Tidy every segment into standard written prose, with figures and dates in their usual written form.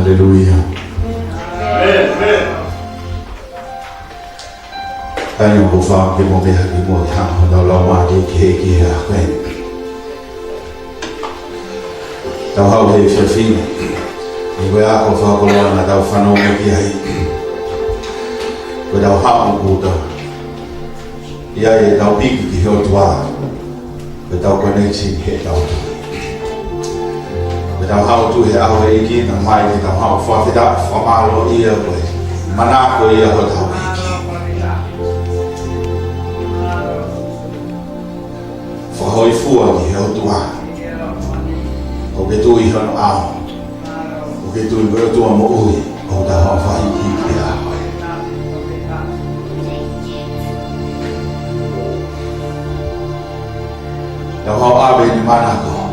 Hallelujah. Anh em phật cái một việc cái một thằng nó lo mà đi kia quen tao hậu thì sẽ phim thì bây giờ có phật có là tao phản ứng cái gì bây giờ học một cụ tao giờ tao biết cái hiệu quả bây giờ có nên xin hệ tao bây giờ học tu hệ học cái gì thằng mai thì tao học phật thì đã phật mà lo ý rồi mà na coi ý rồi tao hồi phua thì hiểu tua, cái tôi hiểu nó ao, cái tôi với tua mỗi, ông ta họ phải đi kia hỏi,แล้วhọ ở bên mana có,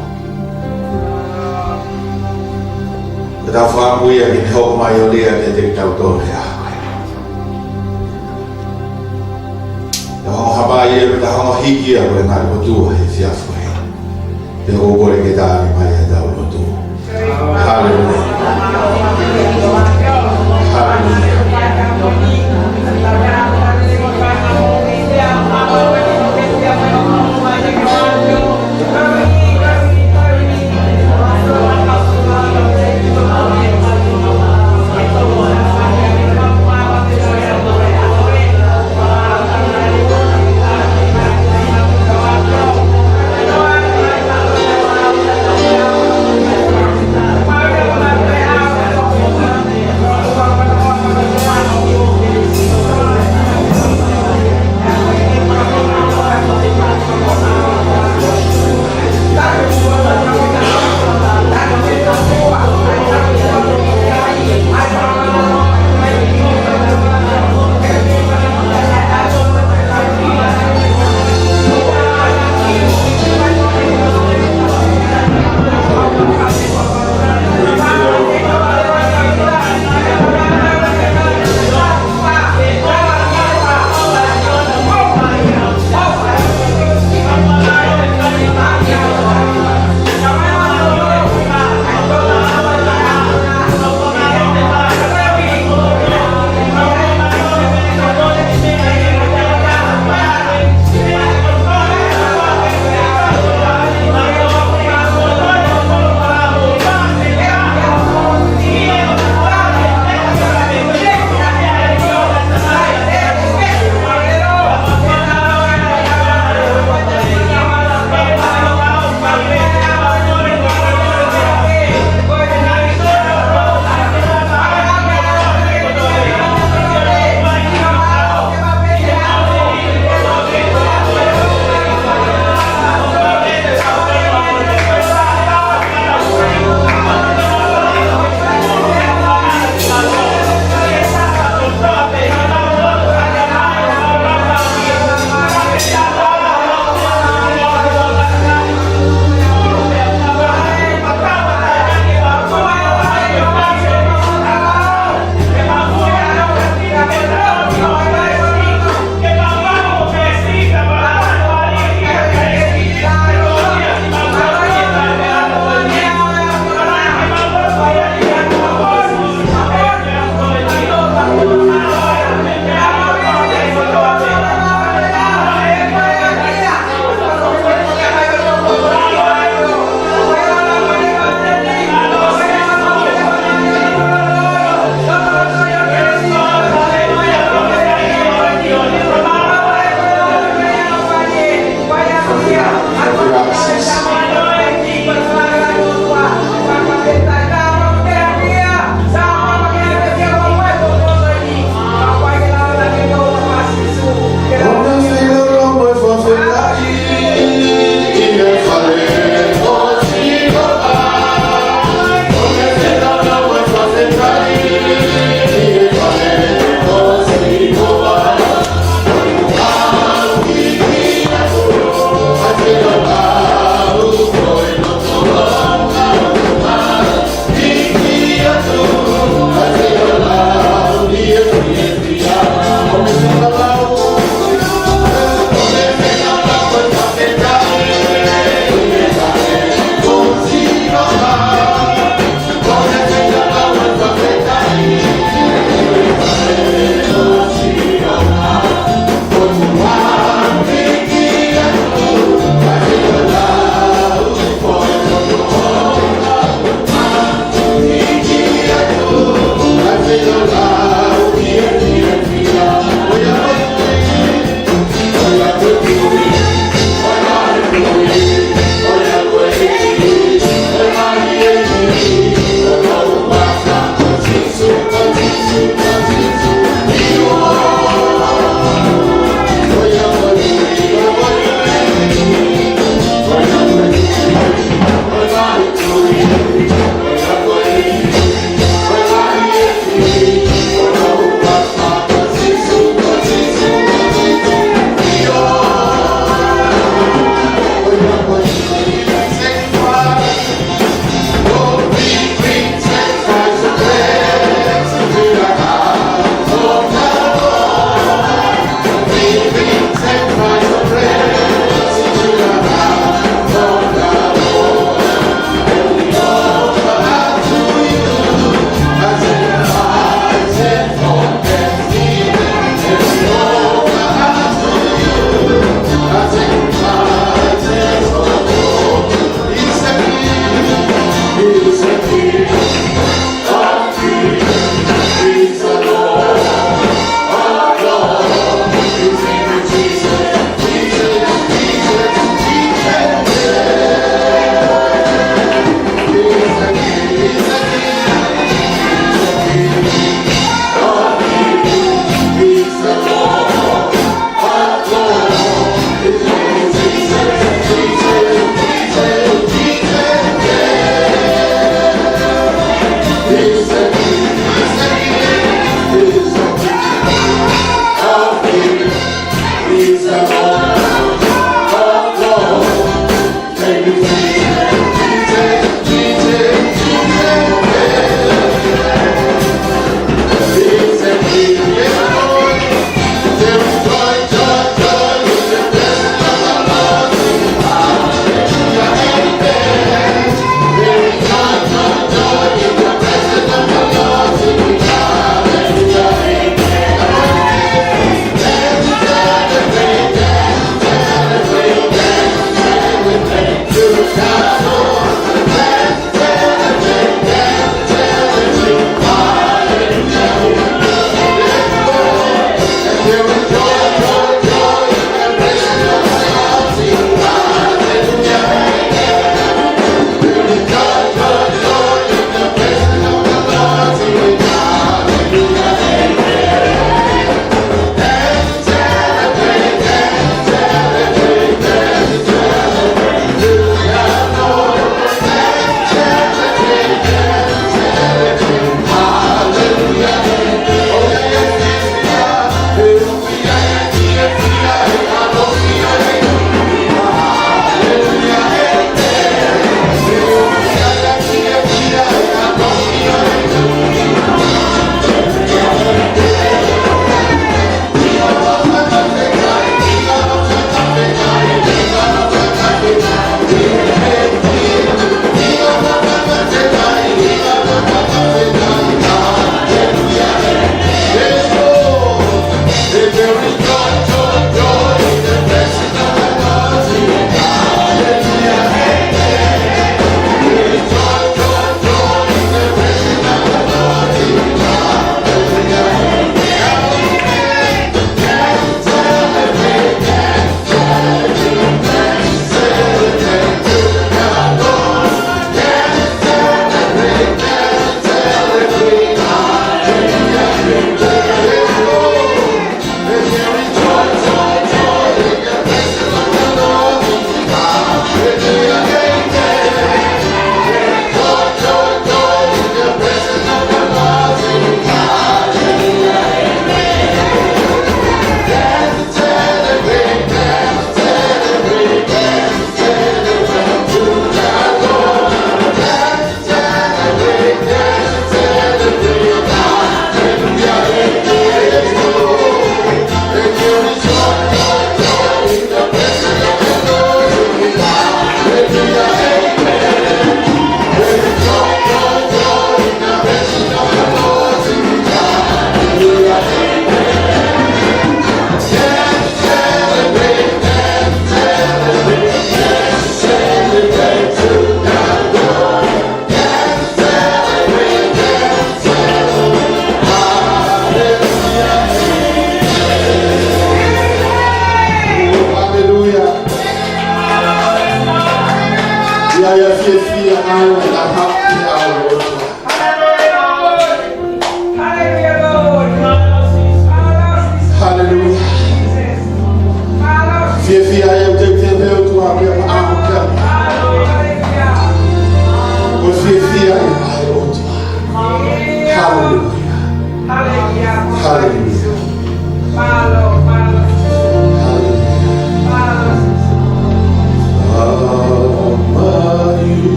người ta phá bùi ở bên hậu mai ở đây để tìm tàu tôn nàyแล้วเขาหาไปแล้วเขาฮิกเกียร์ไปงานประตูให้เสียไฟเดี๋ยวเขาบริการมาให้ดาวประตูฮาเลลูยาฮาเลลูยา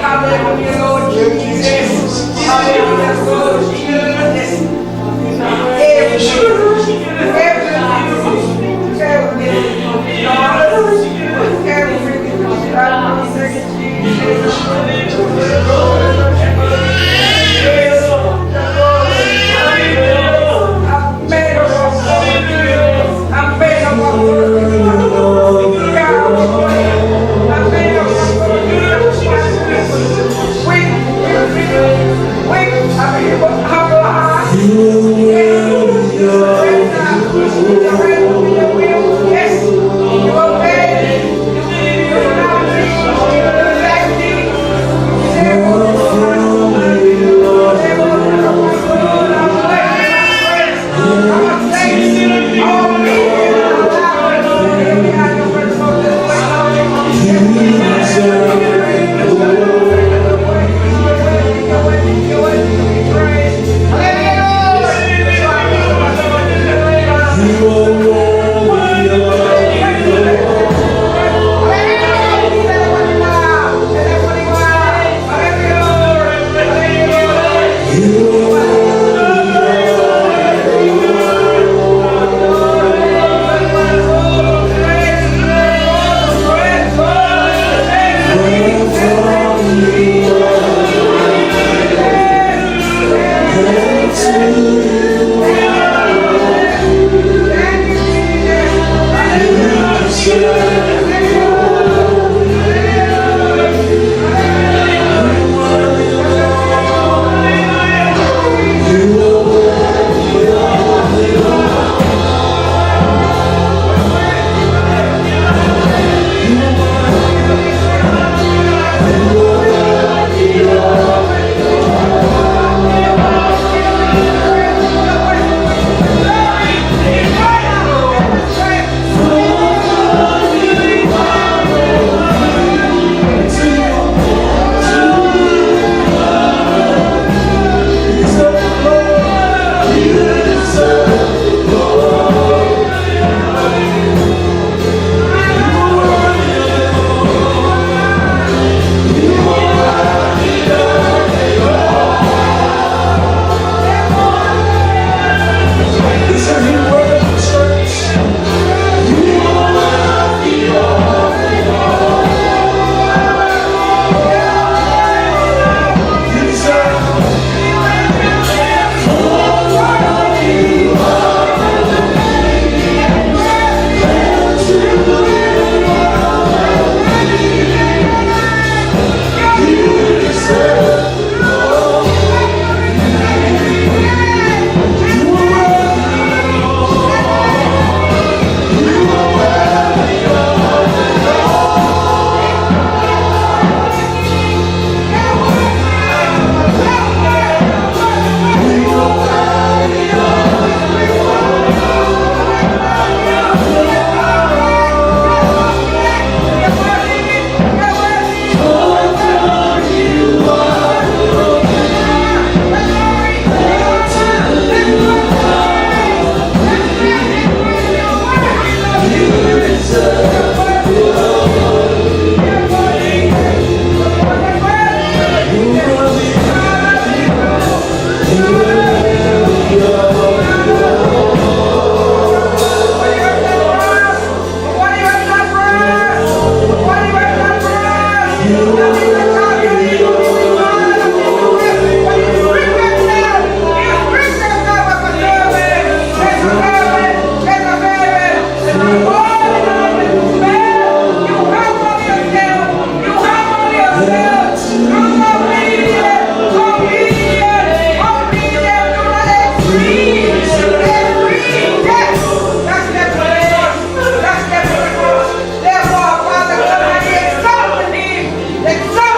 Hallelujah, Lord Jesus. Hallelujah, Lord Jesus. Therefore, Father, come and exalt the name.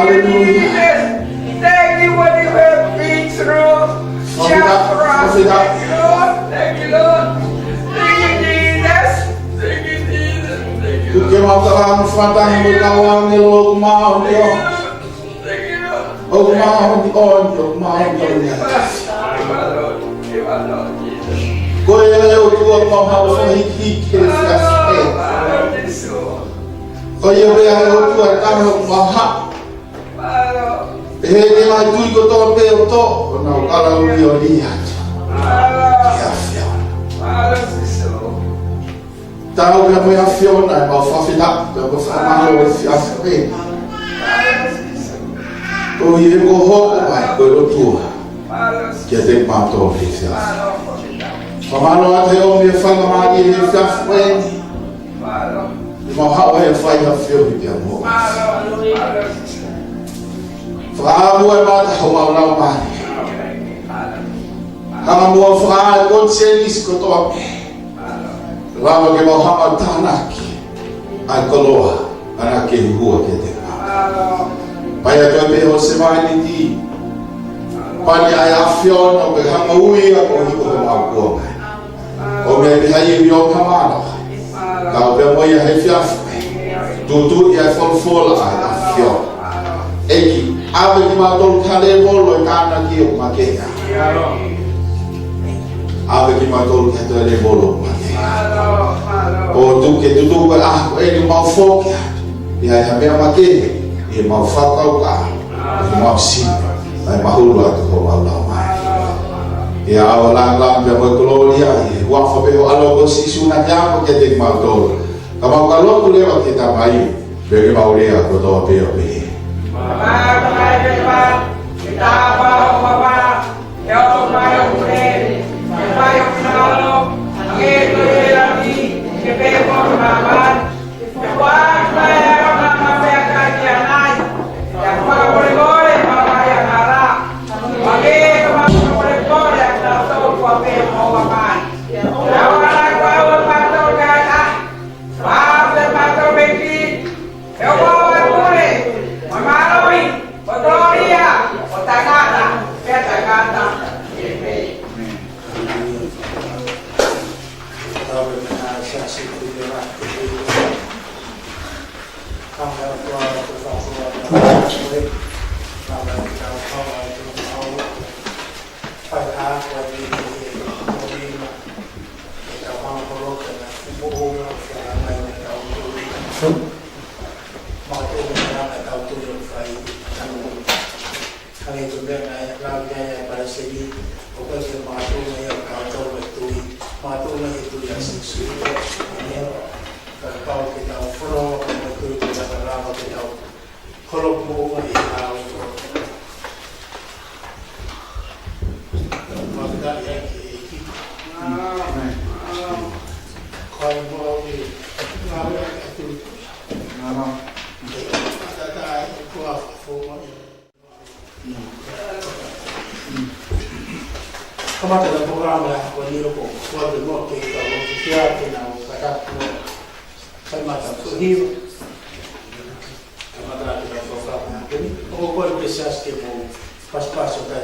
Hallelujah. Thank you what you have been through. Just for us. Thank you, Lord. Thank you, Lord. Thank you, Jesus. Thank you, Jesus. Thank you, Tu que mataram no fantasma do Tawang e logo mal, Thank you, Lord. logo mal, logo mal, Koe eu tua mão foi hiki que Koe eu tua carro maha. E he mai tui ko to pe o to, na o kala o violia. Tau que foi a Fiona, mas foi fita, eu vou falar o fiasco. O ia go ho vai ko tua. Que tem pato fiasco. Pamalo ate o me whanga maari he fiasco e. Ma hawa e whai ha fio ki te amo. Whaamu e mata hau au maari. Hanga mua whaa e konsenis kotoa me. Lama ke Muhammad tanaki ai koloa ana ke hua ke te ka. Pai a toi pe o se mai ni ti. Pani ai afiona o ke hanga ui a ko hiko ko maukua mai. O me me hai i o kamana. Ka o pe mo ia he fiafu. Tu ia folfola ai afiona. Eki ave ki matolu kale volo e kana ki o makea. Ave ki matolu ki ato ele volo o makea. O tu ke tu ah ele mau foki ia ia mea makea e mau whakau ka e mau sino ai mahulu atu ko mau lau mai ia awa lang pia mo gloria e wafa pe o alo ko sisu na kiamo ke te mau tolu ka mau ka loku lewa ki ta mai pe mau lea ko toa pe o pe Kamata da programa kwa nilo ko kwa de mo ke ka mo kia ke na o ka ko kamata so hiyo kamata da programa ke ni o ko ke sas ke mo pas o ka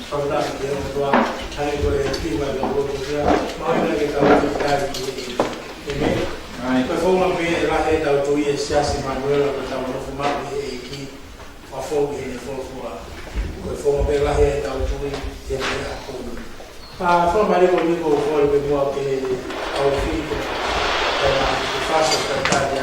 Saudade de Deus, aleluia, viva da glória, mãe que está aqui, amém. Foi uma vez lá é da autoria se assim Manuela que estava no fumado aqui, a fogo e foi uma vez lá é da autoria que era como. Foi uma vez comigo foi que eu que ao fim que faço cantar de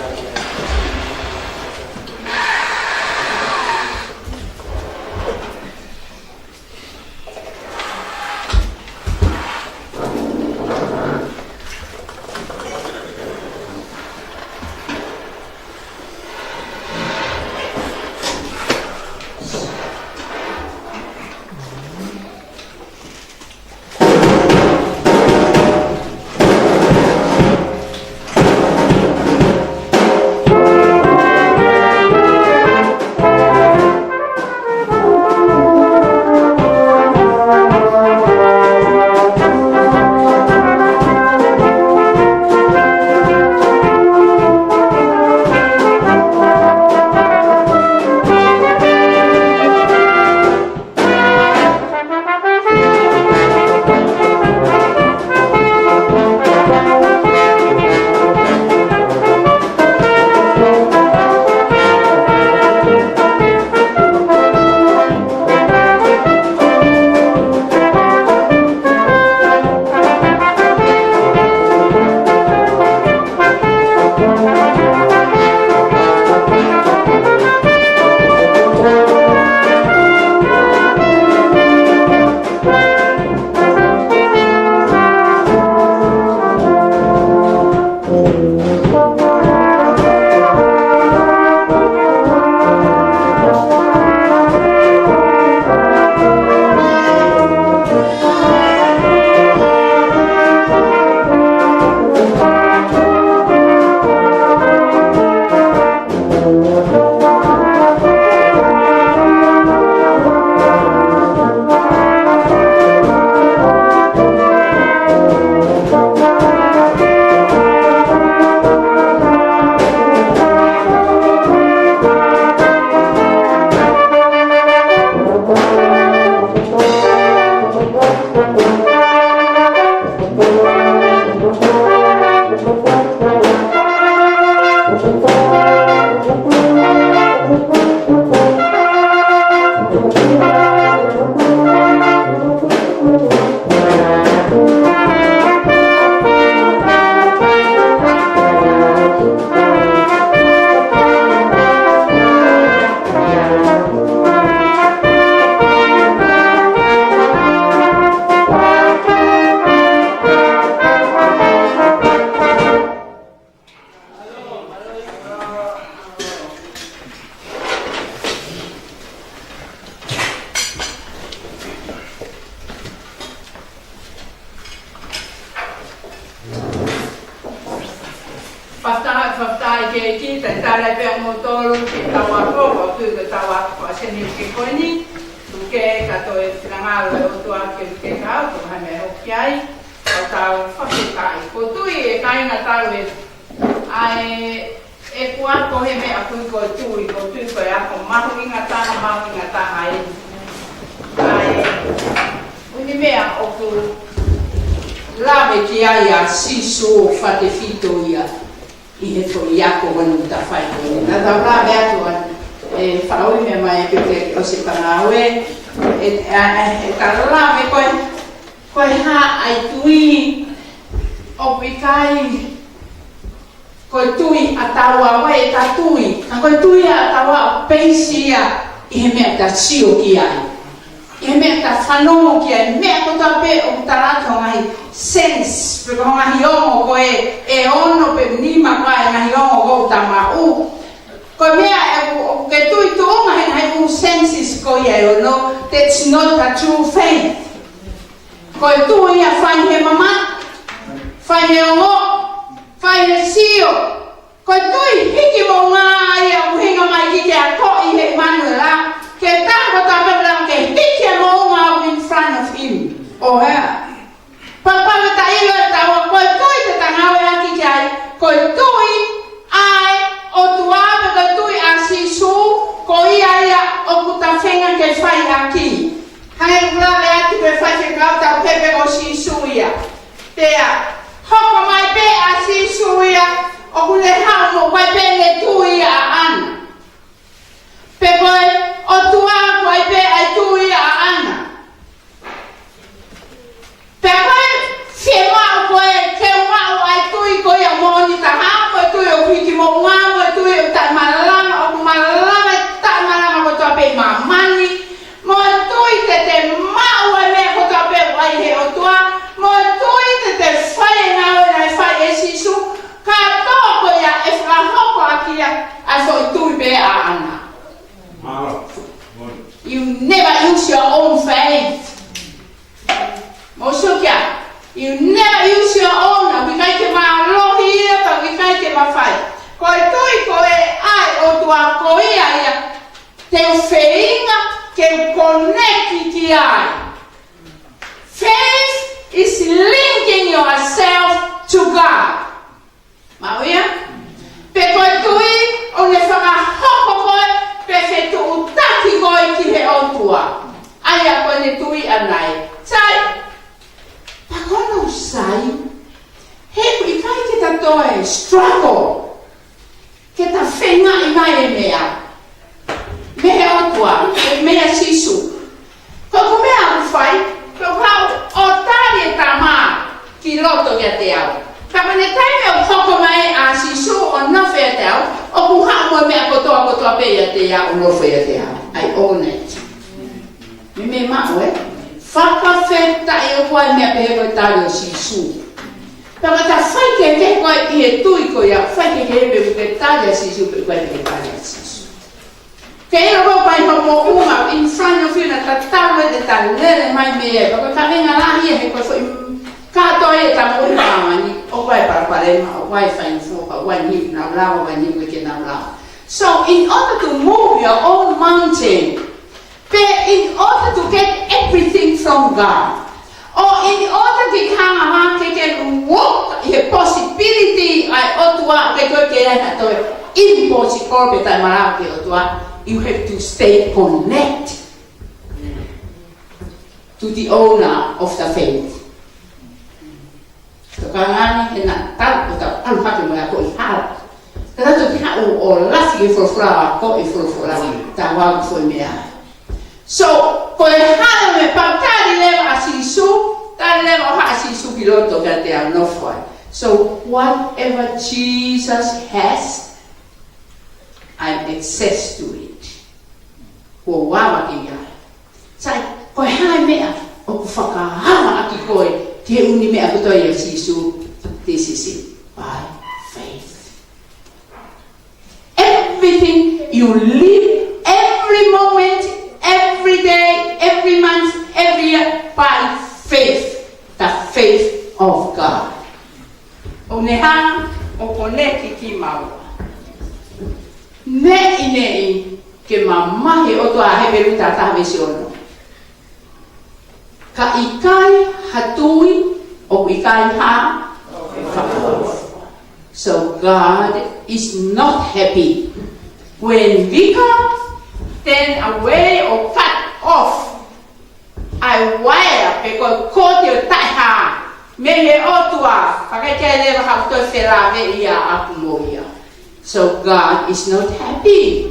Sio kiai. E me ta whanongo kia, me ko ta pe o tarato ngai sense, pe ko ngai ongo ko e ono pe nima kai ngai ongo ko ta mau. Ko mea o ke tui tu onga ngai senses ko ia no, that's not a true faith. Ko tu ia fai he mama, fai he ongo, fai he sio. Ko tui hiki mo ngā ia uhinga mai ki a ko i he Manuela. Que tanto também que fique mão in front of him. Oh yeah. Papa me tá indo tá o coi te tá ngau aqui que ai. Coi tui ai o tua que tui asisu coi ai o puta fenga que fai aqui. Hai lá Pea, hoko mai pe a sisuia, o kule hau mo kai pe le tui a ana. Pe koe, o tua kai pe ai tui a ana. Pe koe, fie mau koe, ke mau ai tui koe a moni ta hao, koe tui o piki mo ngā, koe tui o tai malama, o malama, tai malama ko tua pe mamani, mo tui te mau e me ko tua pe wai he o tua, mo tui te whai ngau e nai whai e sisu, ka tōko ia e whakahoko akia a whai tui pe a ana. You never use your own faith. Mosukia, you never use your own. We kai te ma lohi ia, pa we kai te ma whai. Koe tui koe ai o tua koe ia, te wheinga ke koneki ki ai. Faith is linking yourself to God. Mauia? Pe koe tui, o ne whakahoko koe, pe whetu utaki koe ki he o tua. Aia koe ne tui anai. Tai, pakono sai, he kui kai ke ta toe, struggle, ke ta whenga i mai e mea. Me he o tua, mea sisu. Ko mea u whai, ko hau o tari e ta maa ki loto kia te au. Kapa ne taime o hoko mai a sisu o nofe e te au, o ku hau mo mea kotoa pe ia te au, nofe e te au. Ai own it. Me mao e. Whakawheta e o koe mea pe he koe tari o sisu. Paka ta whai ke koe i he tui koe ia, whai ke he pe tari o sisu, pe koe te tari o sisu. Ke ero ko pai mo uma in front of you na tatawe de talere mai me porque ka venga la hi he ko ka to e ta mo ma ni o vai para ma o vai fa in fo pa wa ni na la wa ni ke na la. So in order to move your own mountain, in order to get everything from God, or in order to come to get walk the possibility I otua ke ko ke na to impossible pe ta mara ke otua. You have to stay connected to the owner of the faith. So kangani hena tal uta al hake mo ko ihara. Kada to ka o lasi for flower ko for flower ta wa fo mea. So ko ihara me patari le asisu, ta le ha asisu piloto ka te no foi. So whatever Jesus has, I have access to it. Ko wawa ki ia. Sai, koe hai mea, o ku whakahawa aki koe, ke uni mea kutoi a sisu, this is it, by faith. Everything you live, every moment, every day, every month, every year, by faith, the faith of God. O neha, o koneki ki maua. Nei, ke mamahi o toa heberu tata vesi ono. Ka ikai hatui o ikai ha whakaofa. So God is not happy when we come, then away or cut off. I wire because ko te tai ha me he o toa pakete le ha to fera ve ia akumoia. So God is not happy.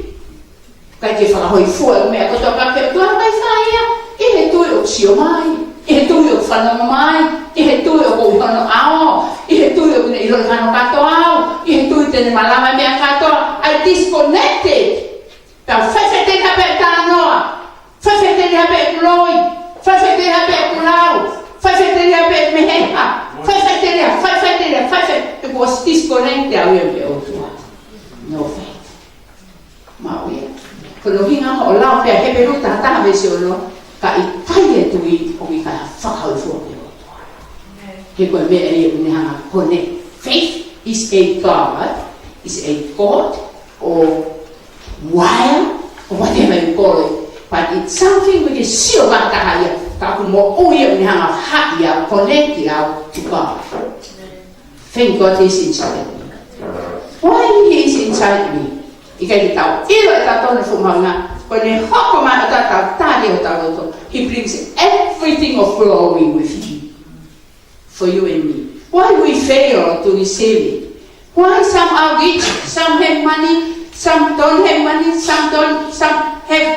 Kai ke whakahoi fua mea koto ka ke tua mai whaia, i he tui o sio mai, i he tui o whanama mai, i he tui o kouhano ao, i he tui o i roi hano kato ao, i he tui tene malama mea kato, I disconnected. Pau whewhete hape tānoa, whewhete hape kuloi, whewhete hape kulau, whewhete hape meheha, whewhete, it was disconnected au e o tua. No faith. Mauia. Kono hinga ho lao pe he peru ta ta ve se ono ka I kai e tui o ki ka whakau fo pe o toa. He koe mea e une hanga kone. Faith is a God, or wire, or whatever you call it. But it's something we can see about haya. Ka ku mo o ye une hanga haia connected out to God. Thank God is inside me. Why he is inside me? Ika ki tau ilo e tatone fumanga, ko ne hoko mai o tatau tari o taloto, he brings everything of glory with him. for you and me. Why we fail to receive it? Why some are rich, some have money, some don't have money, some have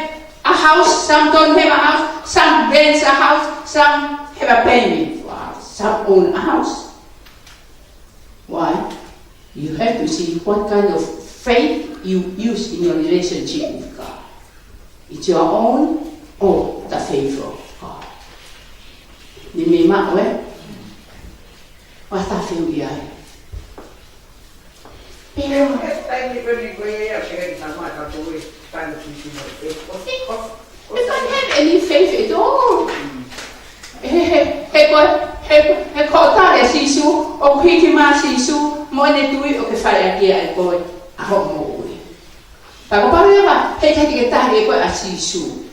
a house, some don't have a house, some rent a house, some have a payment for a house, some own a house. Why? You have to see what kind of faith you use in your relationship with God. It's your own or the faith of God. Ni me ma we? Wa ta feel ya. Pero we don't have any faith at all. He kota le sisu o kiki ma sisu mo ne tui o ke fai aki ai koi a ho mo ui. Pa ko pare ba he ke tahi ko a sisu.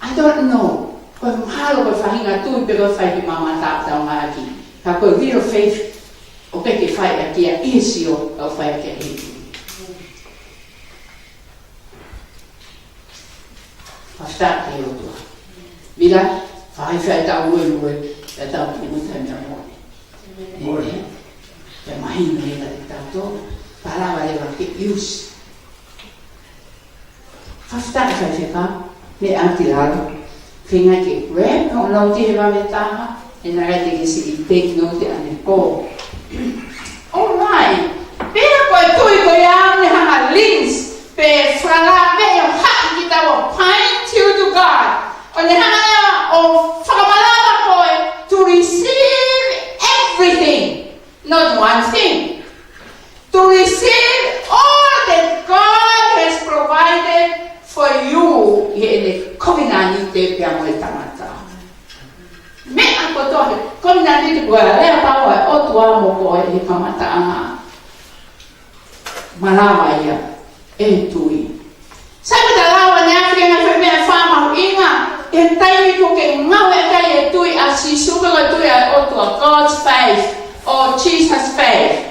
I don't know. Ko mahalo ko fahinga tui pero fai ki mama ta nga aki. Ka ko real faith o ke fai aki a isio o fai aki ai. Basta ke o tua. Mira, fai ta ue ta puta mi amore. Te imagino le tanto parava le che use. Basta fai fa me antilaro. Finga che non ti va metà e non è che si take note ane po. All right. Pera poi tu ko ya ne ha links pe frala be yo ha kita wo point you to God. On the hand of Fakamalama to receive everything, not one thing. To receive all that God has provided for you in the covenant de Piamoetamata. Me akoto covenant de Guerra Power Otua Moko e Kamata Malawaya Entui. Sabe da lawa ne Afrika na me fama inga. E taimi ko ke ngau e kai e tui a sisu ka tui a o tua God's faith or Jesus faith.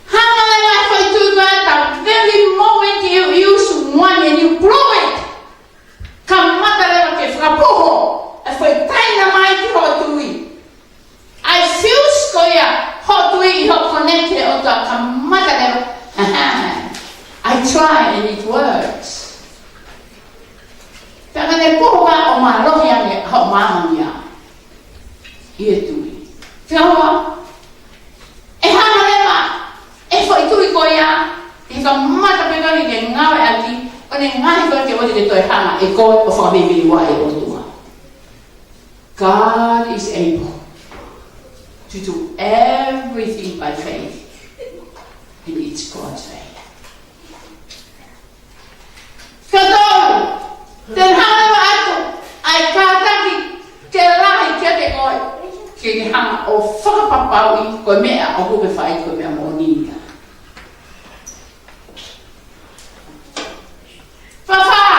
Hanga lai mai fai tui ka the very moment you use one and you blow it. Ka mata lewa ke frapuho. E fai taina mai ki ho tui. I feel skoia ho tui ho connect o tua ka mata lewa. I try and it works. Pero ne poga o malo ya ne ho mama ya. Ie tui. Fiawa. E hana lema. E foi tui ko ya. E ka mata pega ni ke ngawe aki. O ne ngai ko ke wodi ke toi hana e ko o fa bibi wa e o tua. God is able to do everything by faith. And it's God's faith. Kadol. Dan hanga ato ai kata ki lahi ke koi ke hanga o whakapapaui ko mea o hupe whai ko mea moninga. Whawha!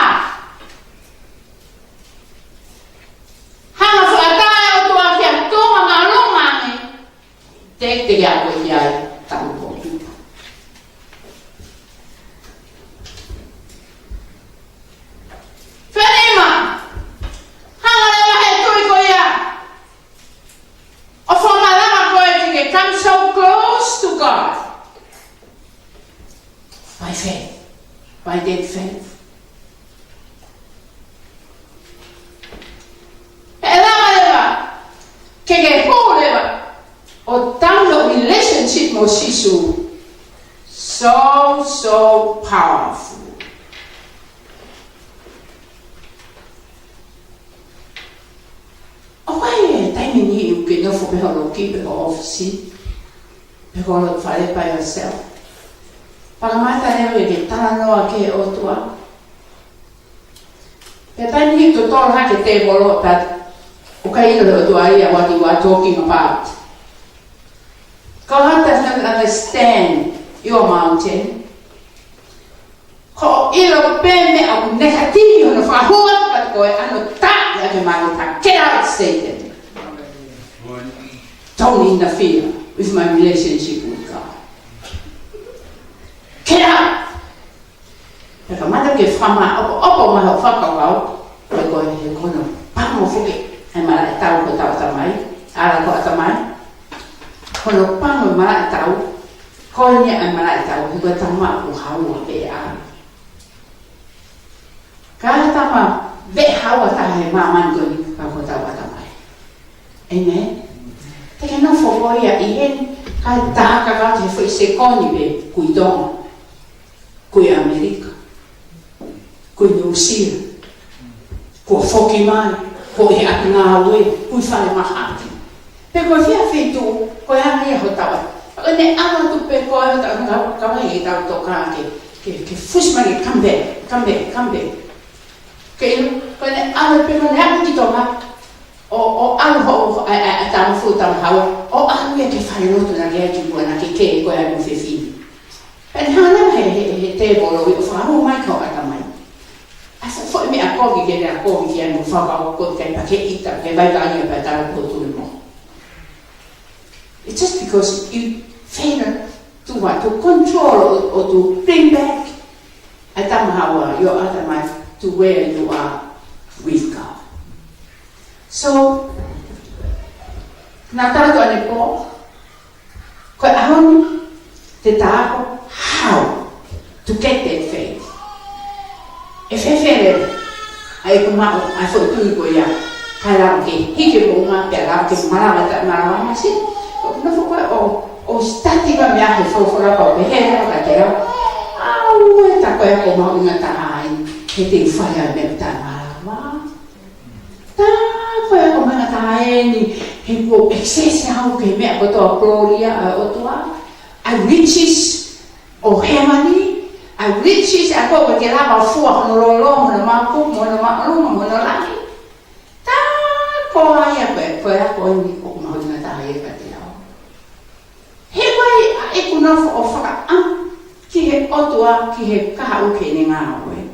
Hanga whakatai o tua kia tonga ngā longangi te kia koe iai tau po tuta. Whenema, hanga lewa he tui ko ia. O whamalama koe ke come so close to God. By faith, by that faith. E lama lewa, ke pō lewa, o tauno relationship mo sisu, so powerful. Why taimi ni you can go for the keep it office because of fare by yourself. Para mata ne ke tano ke o tua. Pe taimi to tol ha ke te bolo that okay no to area what you are talking about. God does not understand your mountain. Ko ilo peme au negativo no fa hua pat ko ano ta get out, Satan. Don't interfere with my relationship with God. Get out. Peka mata ke whama opo maha whakawau. Peko he kono pamo fuke ai mara tau ko tau tamai ala ko tamai kono pango mara tau ko ni ai mara tau ko tama ko hawa be a ka tama be hawa ta he maman ko ni ka ko tau tamai amen te ke no fo ia i ka ta ka te foi se koni be kuidon kui Amerika kui New Zealand ko foki mai ko e ngā we kui whare mahati pe ko fia fitu ko hanga ia hotawa ne ama tu pe ko hotawa ka mai e tau toka ke fusmani come back ke ko ne ama pe ko ne hanga ki tonga o alho a tau futa hawa o anu ia ke whare roto na rea ki buana ke ko e anu fefini en hana he te bolo i whaamu mai kau ata mai asa fo me a kogi ke a kogi ke anu whakao ko ke pa ke ita ke vai vani pa tau ko tu mo it's just because you fail to want to control or to bring back ata mahawa your ata mai to where you are with God so na tato ane po ko ahoni te tako how to get that faith. If I fail, I come out, I thought to go ya. Kalamke, he can go up there, I'm just Marama. O statica mi ha for a copy, here, like there. Oh, wait a quack on a time, hitting fire, Marama. Quack on a time, he will excess how can make a Gloria or I riches o heavenly, I riches I go ke lava fua no lo no mapu mo no mo no laki. Ta ko ai pe ko ni ko mo na ta ai ka te ao. He vai e ku no o fa ki he otua ki he ka o ke ni nga we.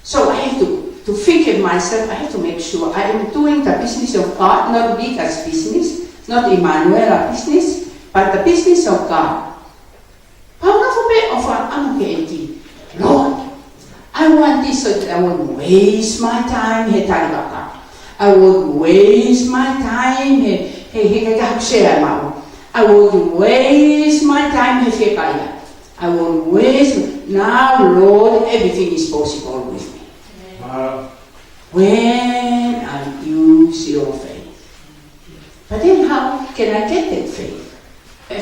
So I have to think of myself, I have to make sure I am doing the business of God, not Vika's business, not Emmanuel's business, but the business of God. Lord, I want this so that I won't waste my time. I won't waste my time. I won't waste my time. I won't waste. Now, Lord, everything is possible with me. When I use your faith. But then how can I get that faith? I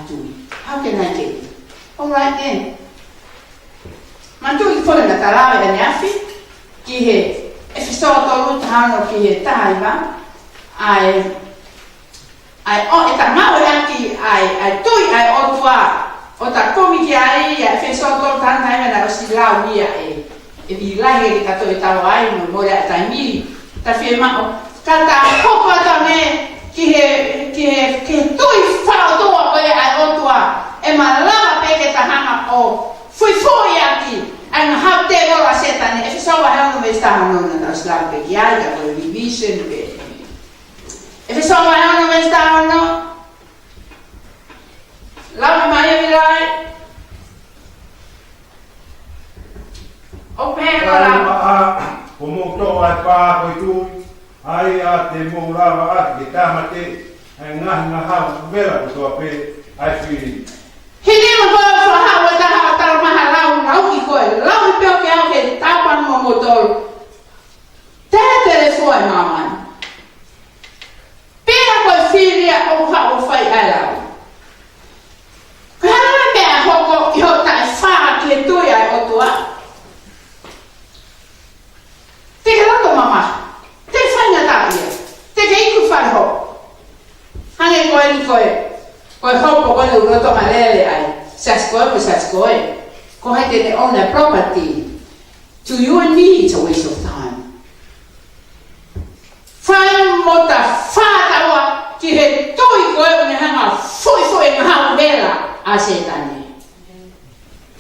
do it. How can I get it? All right then. Mantu I fole na tarawe na niafi ki he e fiso tolu tahano ki he taiva ai o eta mau yaki ai tui ai otua o ta komi ki ai e fiso tolu tahano taiva na osilau ia e vilai e kato e tau ai no mora taimi ta fie mao kata hoko ata me ki he tui whao toa koe ai otua e malama peke tahanga o fui yaki and how te vola setane e so wa hano me sta no na sla pe ya da ko division pe e so wa hano me sta no la mai vilai o pe la o mo to ai pa ko tu ai a te mo la a ki tamate nga ha vera to pe ai fi hini mo ba fa ha wa ta ma ha lau ki ko lau pe o ke ta pa mo motor te telefone mama pera ko filia o ha o fai ala kana me ho ko yo ta fa ke tu ya o tua te ka mama te fa na ta ia te ke ku fa ho hane ko ni ko hopo ko le uno to malele ai saskoe ko hai te own a property to you and me it's a waste of time fai mota fata wa ki he toi ko e hanga foi nga bela a setane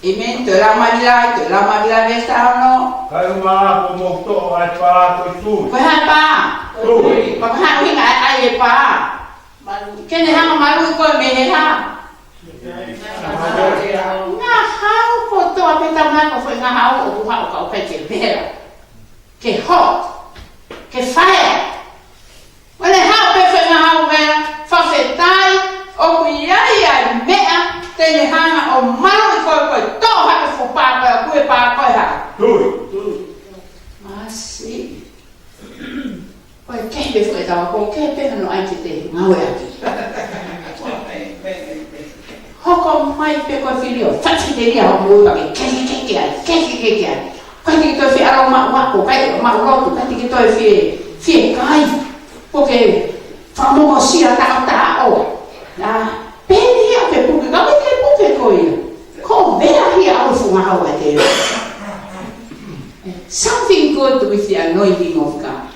amen te la mavila vesta no kai ma ko mo to ai pa ko tu ko ha pa ko ha winga ai pa kene hanga malu ko me he ha nga hau ko to apeta ma ko foi nga hau o ha o ka ke bela ke hot o malo I koe to hake fupa koe kue pa koe ha. Tui. Masi. Koe kepe fue tawa ko kepe no ai te ngawe aki. Hoko mai pe koe filio, fati te ria ho mui pake keke ai. Kai te toi fi aro ma wako, kai ma rotu, kai te toi fi kai. Poke whamongo sia ta o. Na peni a pe puke, ka ke puke koe. Ko vea hi a ufu mahawa te. Something good with the anointing of God.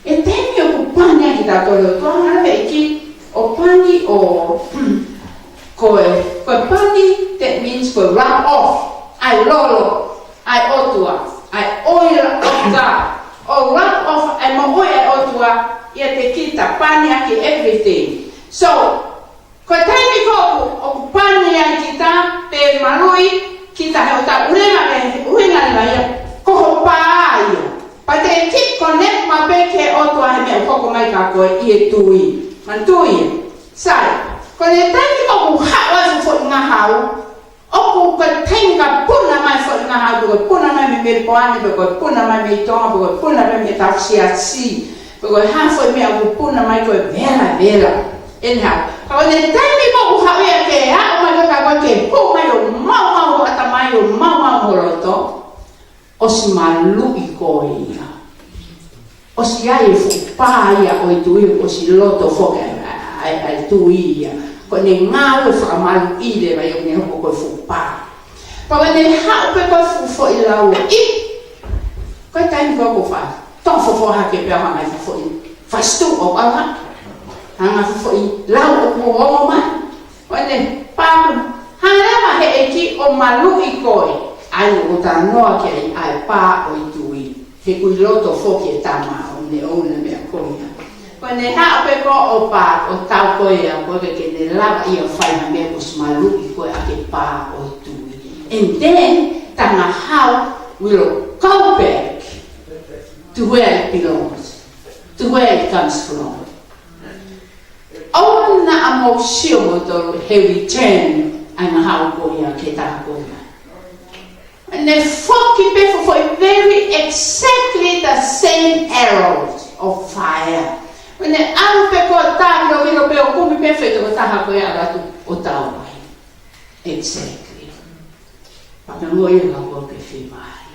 E temi o kupani a ki tātoro, tua hana ki o pani o koe pani, that means koe rub off, ai lolo, ai otua, ai oil of God, o rub off, ai mo oi ai otua, ia te kita, pani a ki everything. So, koe temi ko o kupani a kita, pe marui, kita he o ta urenga ni ia, koho paa ia. But they keep connect my back here or to a me koko mai ka ko I tui. Man tui. Sai. Ko le tangi ko ha wa fo nga hau. O ko tenga puna mai fo nga hau ko puna mai me po ani ko puna mai me to ko puna mai me ta si. Ko ha fo me ko puna mai ko vela. Anyhow. Ko le tangi ko ha ya ke ha ma ka ko ke ko mai o mau ata mai o mau moroto. O si malu I koe ia. O si ai fu pā ia o I tui, o si loto foke ai tui ia. Ko ne ngā ue whakamalu I le vai o ne hoko koe fu pā. Pa wane hao pe koe fu fo I lau I. Koe taimi koe ko wha. Tong fo hake pia hangai fu fo I. Fastu o awa. Hanga fu fo I lau o kuongo mai. Wane pā. Hangarewa he eki o malu I koe. Ai o ta noa ke ai pa o I tui. He kui loto foki e tama o ne mea koia. Ko ne ha pe ko o pa o tau koia ko ke ne lava I o fai na mea ko smalu I koe ake pa o I tui. And then tanga how will go back to where it belongs, to where it comes from. O na amo shio mo to he return anga how koia ke ta koia. And the foki people for very exactly the same arrows of fire. When the arrow people tag lo vino pe o kumi perfeito ko taha ko ya tu o tau mai. Exactly. Papa ngoi nga ko ke fi mai.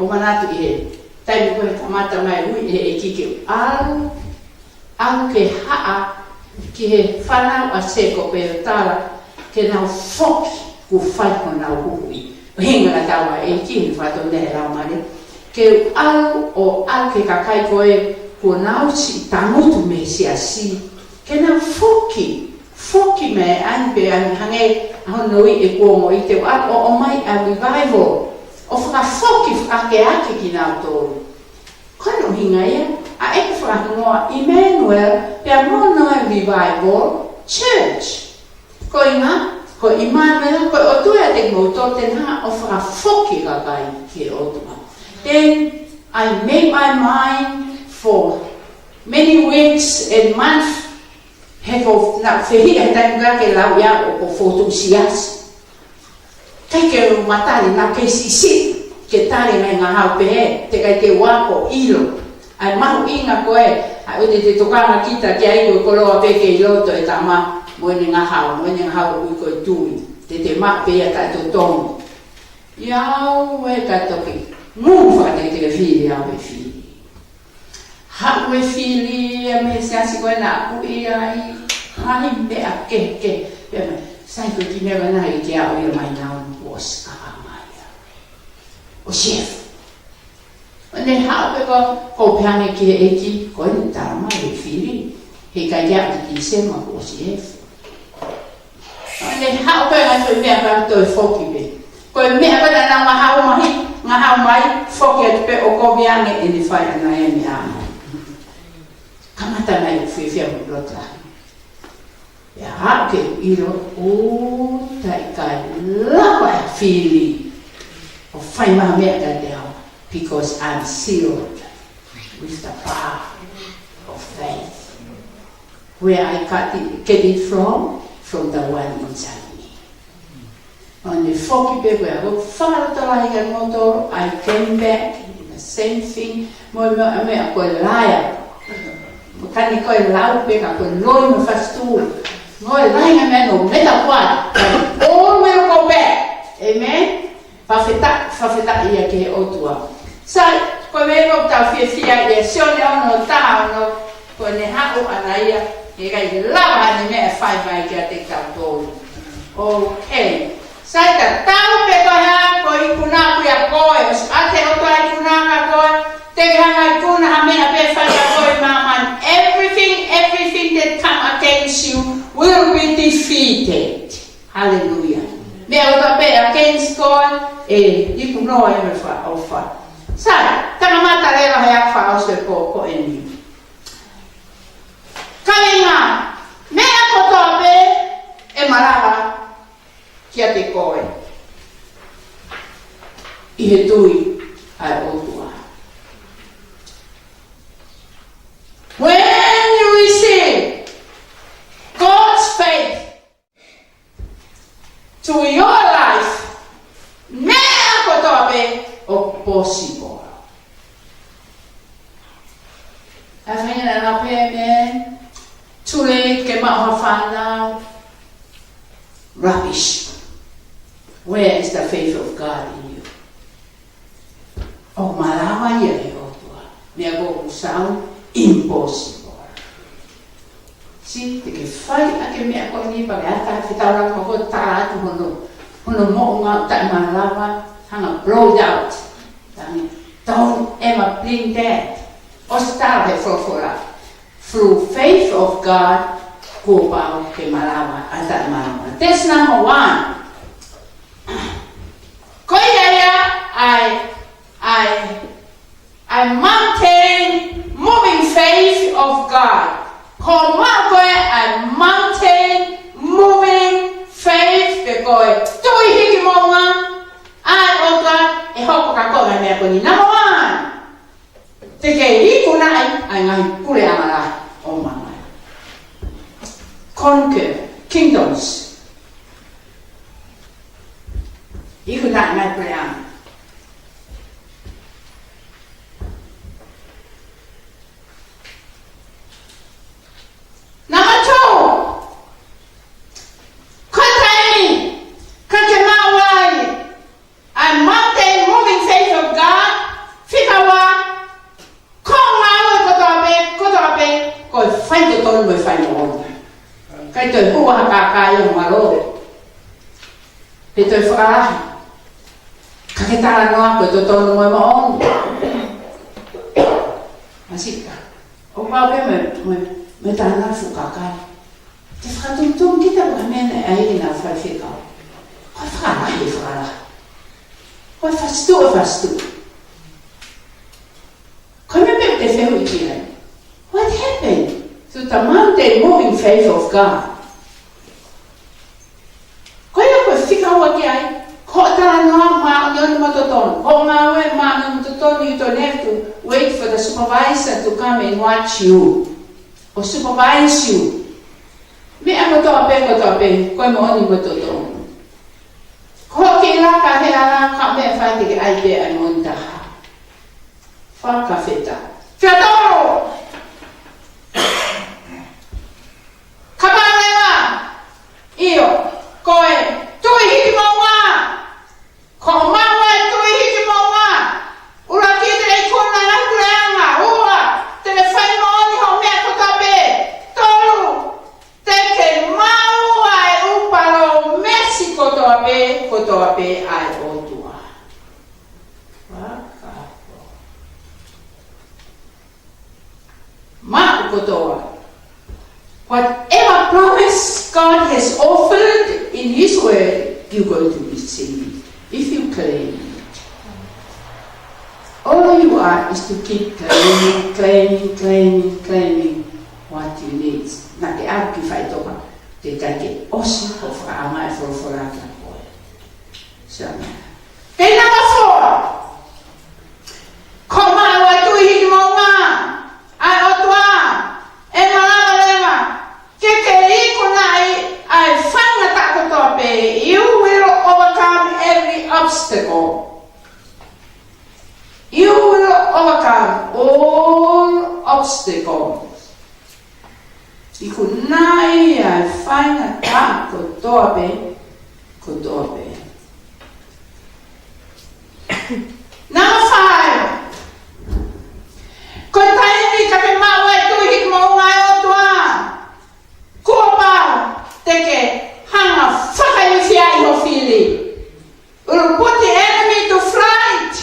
O manatu I tai ko tamata mai ui e kike alu ke haa ki he whanau a seko pe o tala ke nau foki ku fai ko na hui hinga na tawa e ki fa to ne la mane ke al ke kakai ko e ko na uchi tamutu me si asi ke na foki me an be an hange hono I ko mo I te o mai a revival o fa foki fa ke ake ki na to ko no hinga ia a e fa no Emmanuel pe mo no revival church ko inga ko Emmanuel ko o tua te moto te na o whaka foki ka kai ki o tua. Then I made my mind for many weeks and months have of na whehia tai mga ke lau ia o ko fotu sias. Kai ke matari na ke sisi ke tari mai ngā hau pehe te kai ke wako ilo. Ai mahu inga koe ai o te tokanga kita ke ai koe koloa pe ke iloto e tama moene ngā hau ui koe tui, te mapea tato tongu. Iau e katoki, mūwhane te whiri au e whiri. Hau e whiri e me seasi koe nā ui ai, ai mea ke, sai koe ki mea nai ki au i mai nau was kahamaya. O chef. Ne hau e ko peane ki e eki, koe ni tarama e whiri, he kai ia ki sema o chef. Ne hau pe ngai foi mea ka toi foki pe. Ko mea ka na nga hau mai foki pe o ko viange e ni fai na e mi ama. Kamata na I fui fia mo lota. Ya hau ke iro o tai kai lava fili o fai ma mea ka te au because I'm sealed with the power of faith. Where I get it from from the one inside me. On the foki people, I go far to like a motor, I came back, the same thing, moi me a koe laia. Kani koe lau pe ka koe loi me fastu. Moi laia me no meta kwa. All will go back. Amen. Fafeta ia ke otua. Sai koe me ko ta fia ia sione ono ta ono koe ne hau anaia e kai lava ni me fai vai ke te ka tolu. Okay. Sai ta tau pe koe ha koe kuna kuia koe. Ate otua i kuna ka koe. Te hanga kuna ha mea pe fai a koe mama. Everything that come against you will be defeated. Hallelujah. Me otua pe against God i kunoa e me fa au fa. Sai, tanga mata lera hea fa au se ko eni. Kainga, mea kotoa pe e marawa kia te koe. I he tui ai otua. When you receive God's faith to your life, mea kotoa pe o possible. Afanya na pe too late ke ma whana. Rubbish. Where is the faith of God in you? O malawa ia he otua. Mea go usau impossible. Si te ke whai ake mea koe ni pa mea ta whitaura ko ko tā atu hono mo ngā tai malawa hanga blowed out. Don't ever bring that. O start he whofora. Through faith of God, ko pao ke malawa ata malawa. That's number one. Koe I maintain moving faith of God. Ko koe I maintain moving faith pe koe. Tui hiki monga. Ai oka e hoko ka koe mea koni. Number one. Te kei hiku nai ai ngai kure amara o mana. Conquer kingdoms. Hiku nai ngai kure amara. Number two. Contain. Kakemawai. I maintain moving faith of God. Fikawa. Koi fai te tonu me fai mo. Kai te hua ka i o maro. Pe te whakarahi. Ka ke tara noa koe te tonu me mo. Masika. O pao me tāna whukakai. Te whakatumtum kita wa mene a iri na whai whikau. Koi whakarahi whakarahi. Koi whastu. Koi me pe te whehu i kirai. What happened to the mountain moving faith of God? Koe koe whikaua ki ai, ko tara noa maa yonu matotonu. Ko ngā we maa yonu matotonu, you don't have to wait for the supervisor to come and watch you or supervise you. Me a kotoa pe, koe mo oni matotonu. Ko ki laka he ala ka mea whai te ai pe ai montaha. Whakawheta. Whiatoro! Kaparewa, iyo, koe, tui hiki maua, ko maua e tui hiki maua, ura ki te e kona na kureanga, ua, te le whai maoni ho mea kotape, tolu, te ke maua e uparo mesi kotoape ai otua. Wakapo. Ma kotoa. Whatever promise God has offered in His Word, you're going to receive if you claim it. All you are is to keep claiming what you need. Na te au ki whai toka, te take osi o whakaamai whoraka koe. Sama. Kei number 4. Ko mai wai tui hiki maunga, ai otua, e malama lema, ke iku nai ai se ko. I kunai ai whaina tā kotoa pe. Number 5. Ko taimi ka me mau e tui hik mo ngai o tua. Kua pau teke hanga whakaiwhia I ho whili. Will put the enemy to flight.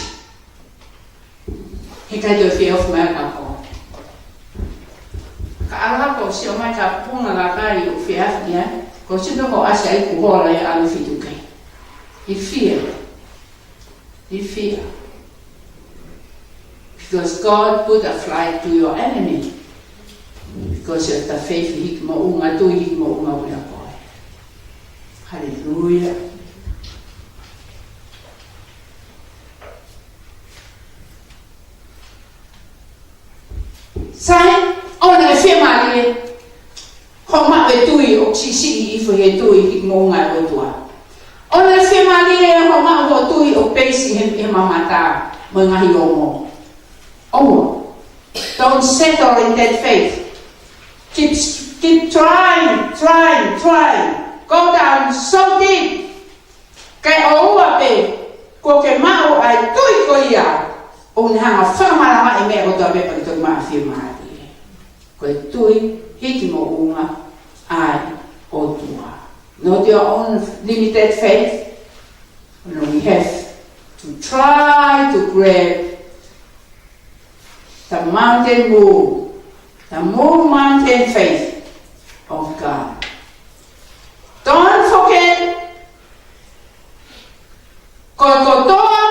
He kai tui whia of mea ka ko. Ka ala ko si o mai ka punga la kai o whia whia. Ko si no ko asa I kuhora I alu whitu kai. He fear. Because God put a flight to your enemy. Because of the faith hik mo unga tu hik mo unga ula koe. Hallelujah. Sai, ona e whia marie. Ho ma e tui o sisi I he tui hik mo unga o tua. Ona e whia marie ho ma o tui o peisi he mamata mo ngahi omo. Oh, don't settle in that faith. Keep trying. Go down so deep. Kay oua pe, ko ke mau ai tui ko ia. O ni hanga whakamara mai mea o tabe pa ki tō maa whimari. Ko e tui hiki mo unga ai o tua. Not your own limited faith. No, we have to try to grab the mountain move, the mountain faith of God. Don't forget, kotoa,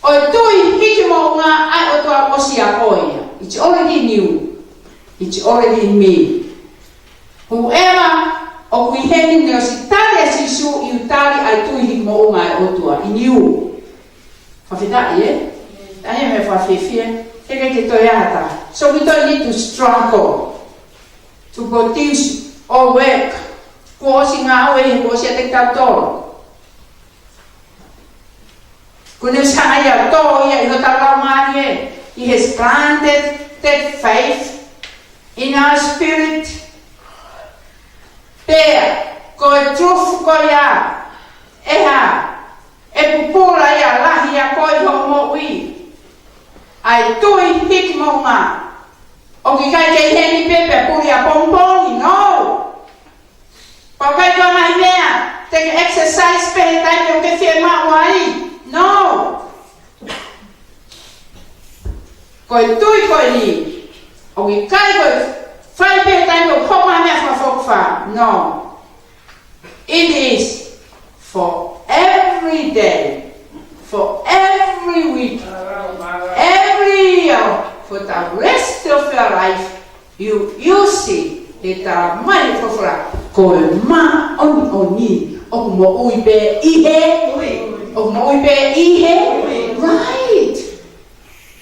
o tui hiki mo ngā ai o tua osi a koia. It's already new. It's already in me. Whoever o kui heni neo si tali a sisu I utali ai tui hiki mo ngā ai o tua. In you. Whawhitai, eh? I me whawhiwhia, ke toi ata. So we don't need to struggle to produce or work. Ko osi ngā aue, ko osi a te tautoro. Kune sanga ia tō ia I ho tālau māri e. He has planted that faith in our spirit. There, ko e trufu ko ia, eha, e pupula ia lahi a ko I ho mo ui. Ai tui hiki mo ngā. O ki kai kei heni pepe puri a pomponi, no. Pau kai kua mai mea, teke exercise pehe taime o ke whie mau ai, no. Koe tui koe ni. O ki kai koe whai pehe taime o homa mea whawhokwha, no. It is for every day, for every week, every year, for the rest of your life, you see that mai fofora ko ma oni o mo ui be ihe right.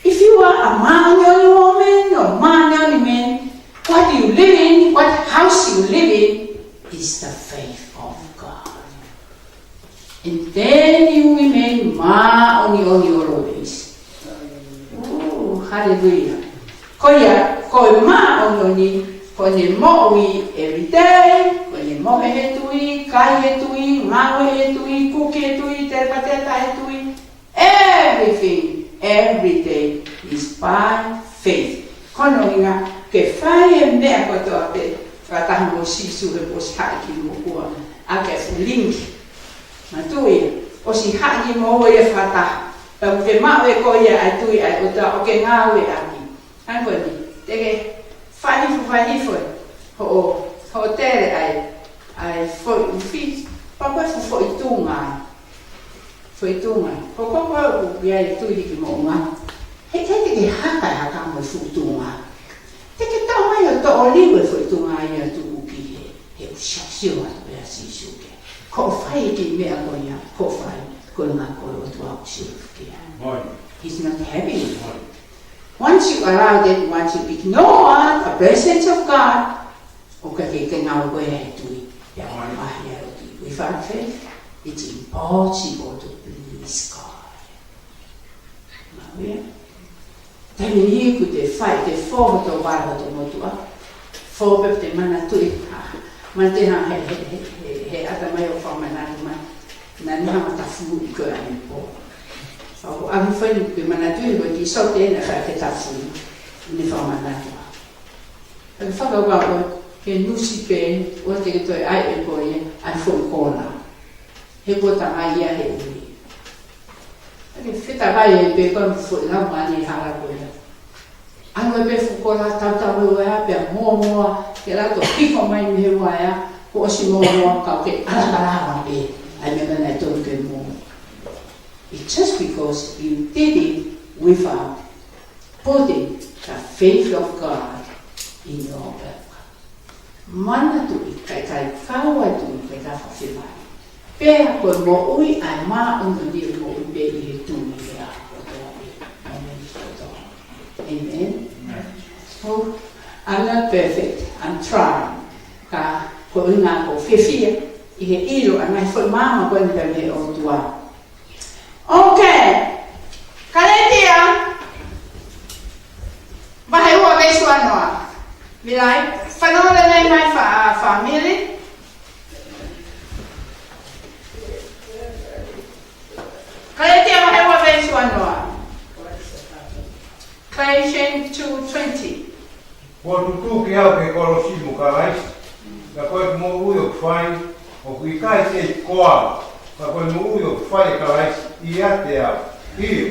If you are a man only woman or man only man, what you live in, what house you live in is the faith of God. And then you remain ma only always. Oh, hallelujah. Koe ma only ko ne mo'i every day, ko ne mo'e he tui, kai he tui, ngawe he tui, kuki he tui, terpateta he tui. Everything, every day is by faith. Kono inga, ke whai e mea kotoa te whataha mo sisu he po si haiki mo kua, a ke fulingi. Ma tui, o si haiki mo oe e whataha, pa ke mao e koe ai tui ai ota o ke ngawe aki. Anko ni, teke, whanifu, ho tere ai foi ufi, papa foi tunga. Foi tunga. Ho koko u ia tui hiki mo ngā. He te haka mo fu tunga. Te ke tau mai o to o liwe foi tunga ia tu uki he usasio atu ea sisuke. Ko whai ki mea ko ia, ko whai, ko ngā ko o tu au siuke. He's not happy. Once you allow that, once you ignore the presence of God, without faith, it's impossible to please God. Tani hiku te whai, te whoho tō wāho tō motua. Whoho te mana tui. Man te hanga he ata mai o whamanatu mai. Nā nama ta fu I koe ane po. Whau ahi whainu ke mana tui, ko ki sau te ena whai ke ta fu ni whamanatu. Paki whakawā koe, ke nusi pe, o te ke toi ai e koe ai whau kōna. He kota mai ia he ui. Paki whita vai e pe koe mwhu lau mani hara koe. Anu e pe whukora tautau ea, pe mōmoa, ke rato hiko mai me he waea, ko osi mōmoa kau ke alakarawa pe, ai me mana e tonu ke mō. It's just because you did it without putting the faith of God in your work. Mana tui, kai kaua tui, kai ka whawhiwai. Pea koe mō ui, ai mā unga ni mō ui pe I he tui ea. Amen. So, I'm not perfect. I'm trying. Ka ko ina ko fefia I he ilo anai foi mama ko ni me o tua. Okay. Kaletia. Bahai wa besu anoa. Bilai fanola nei mai family. Kaletia bahai wa besu anoa. Galatians 2:20. Ko tutu ke au ke kolosimu ka rais, ka koe mo uyo whai, o kui kai te koa, ka koe mo uyo whai ka rais, I ate au, iyo,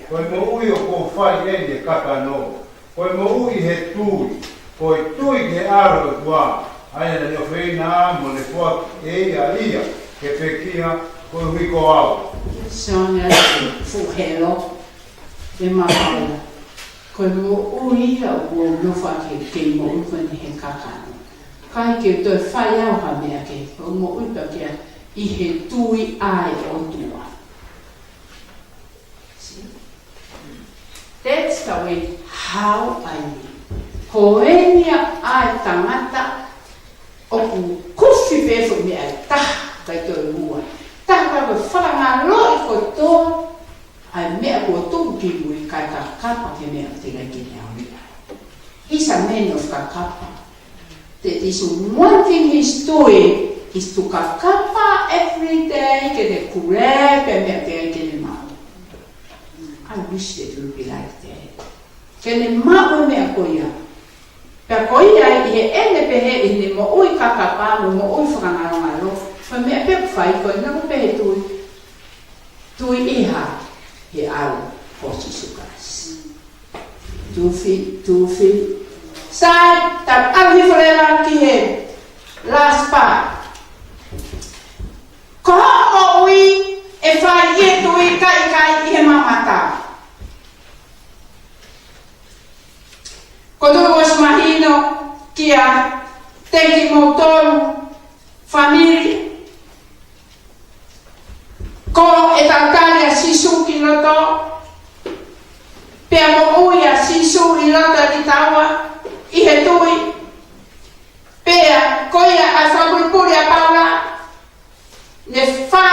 koe mo uyo ko whai ene kaka no, koe mo ui he tui, koe tui ke aro tua, aia na nio whina mo ne kua ia, ke pekia, koe huiko au. Sonia fuhelo, e mapaula. Koe mo ui a ua unofa ke mo ui koe ni he kakano. Kai ke toi whai au ha mea ke, koe mo ui pa kia I he tui ai o tua. See? That's the way how I live. Ko enia ai tangata o ku kufi pefo mea taha kai toi ua. Taha kai koe whakanga loi ko toa ai mea kua tōku ki mui kai ka kapa ke mea te gai ki nea mea. He's a man of ka kapa. That is one thing he's doing is to ka kapa every day ke te kure pe mea te gai ki ne mau. I wish that would be like that. Ke ne mau mea koia. Pea koia I he ene pehe I ne mo ui ka kapa mo ui whakangarongaro. Pa mea pe whai koe na mo pehe tui iha. He au posi sukas. Tufi. Sai tap ahi forever ki he. Last part. Ko mo ui e whai e tui kai I he mamata. Ko tu was mahino kia teki mo tolu family. Ko e tatalia sisu ki loto, pea mo uia sisu I loto I taua, I he tui, pea koia a whakupuri a paula, ne wha,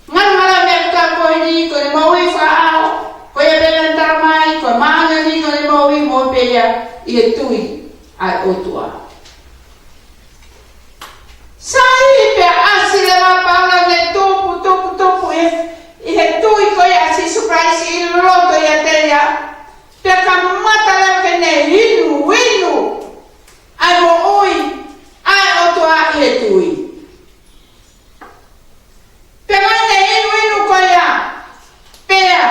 ngara mea ka koe ni, ko ne maui wha ao, koia belantara mai, ko maanga ni, ko ne maui mo pea I he tui a otua. Sai pe asile ma paula ne topu I he tui koe a sisu Christ I roto I ateia pe ka mata leo ke ne hinu ai mo ui ai otoa I he tui pe ka ne hinu koe a pea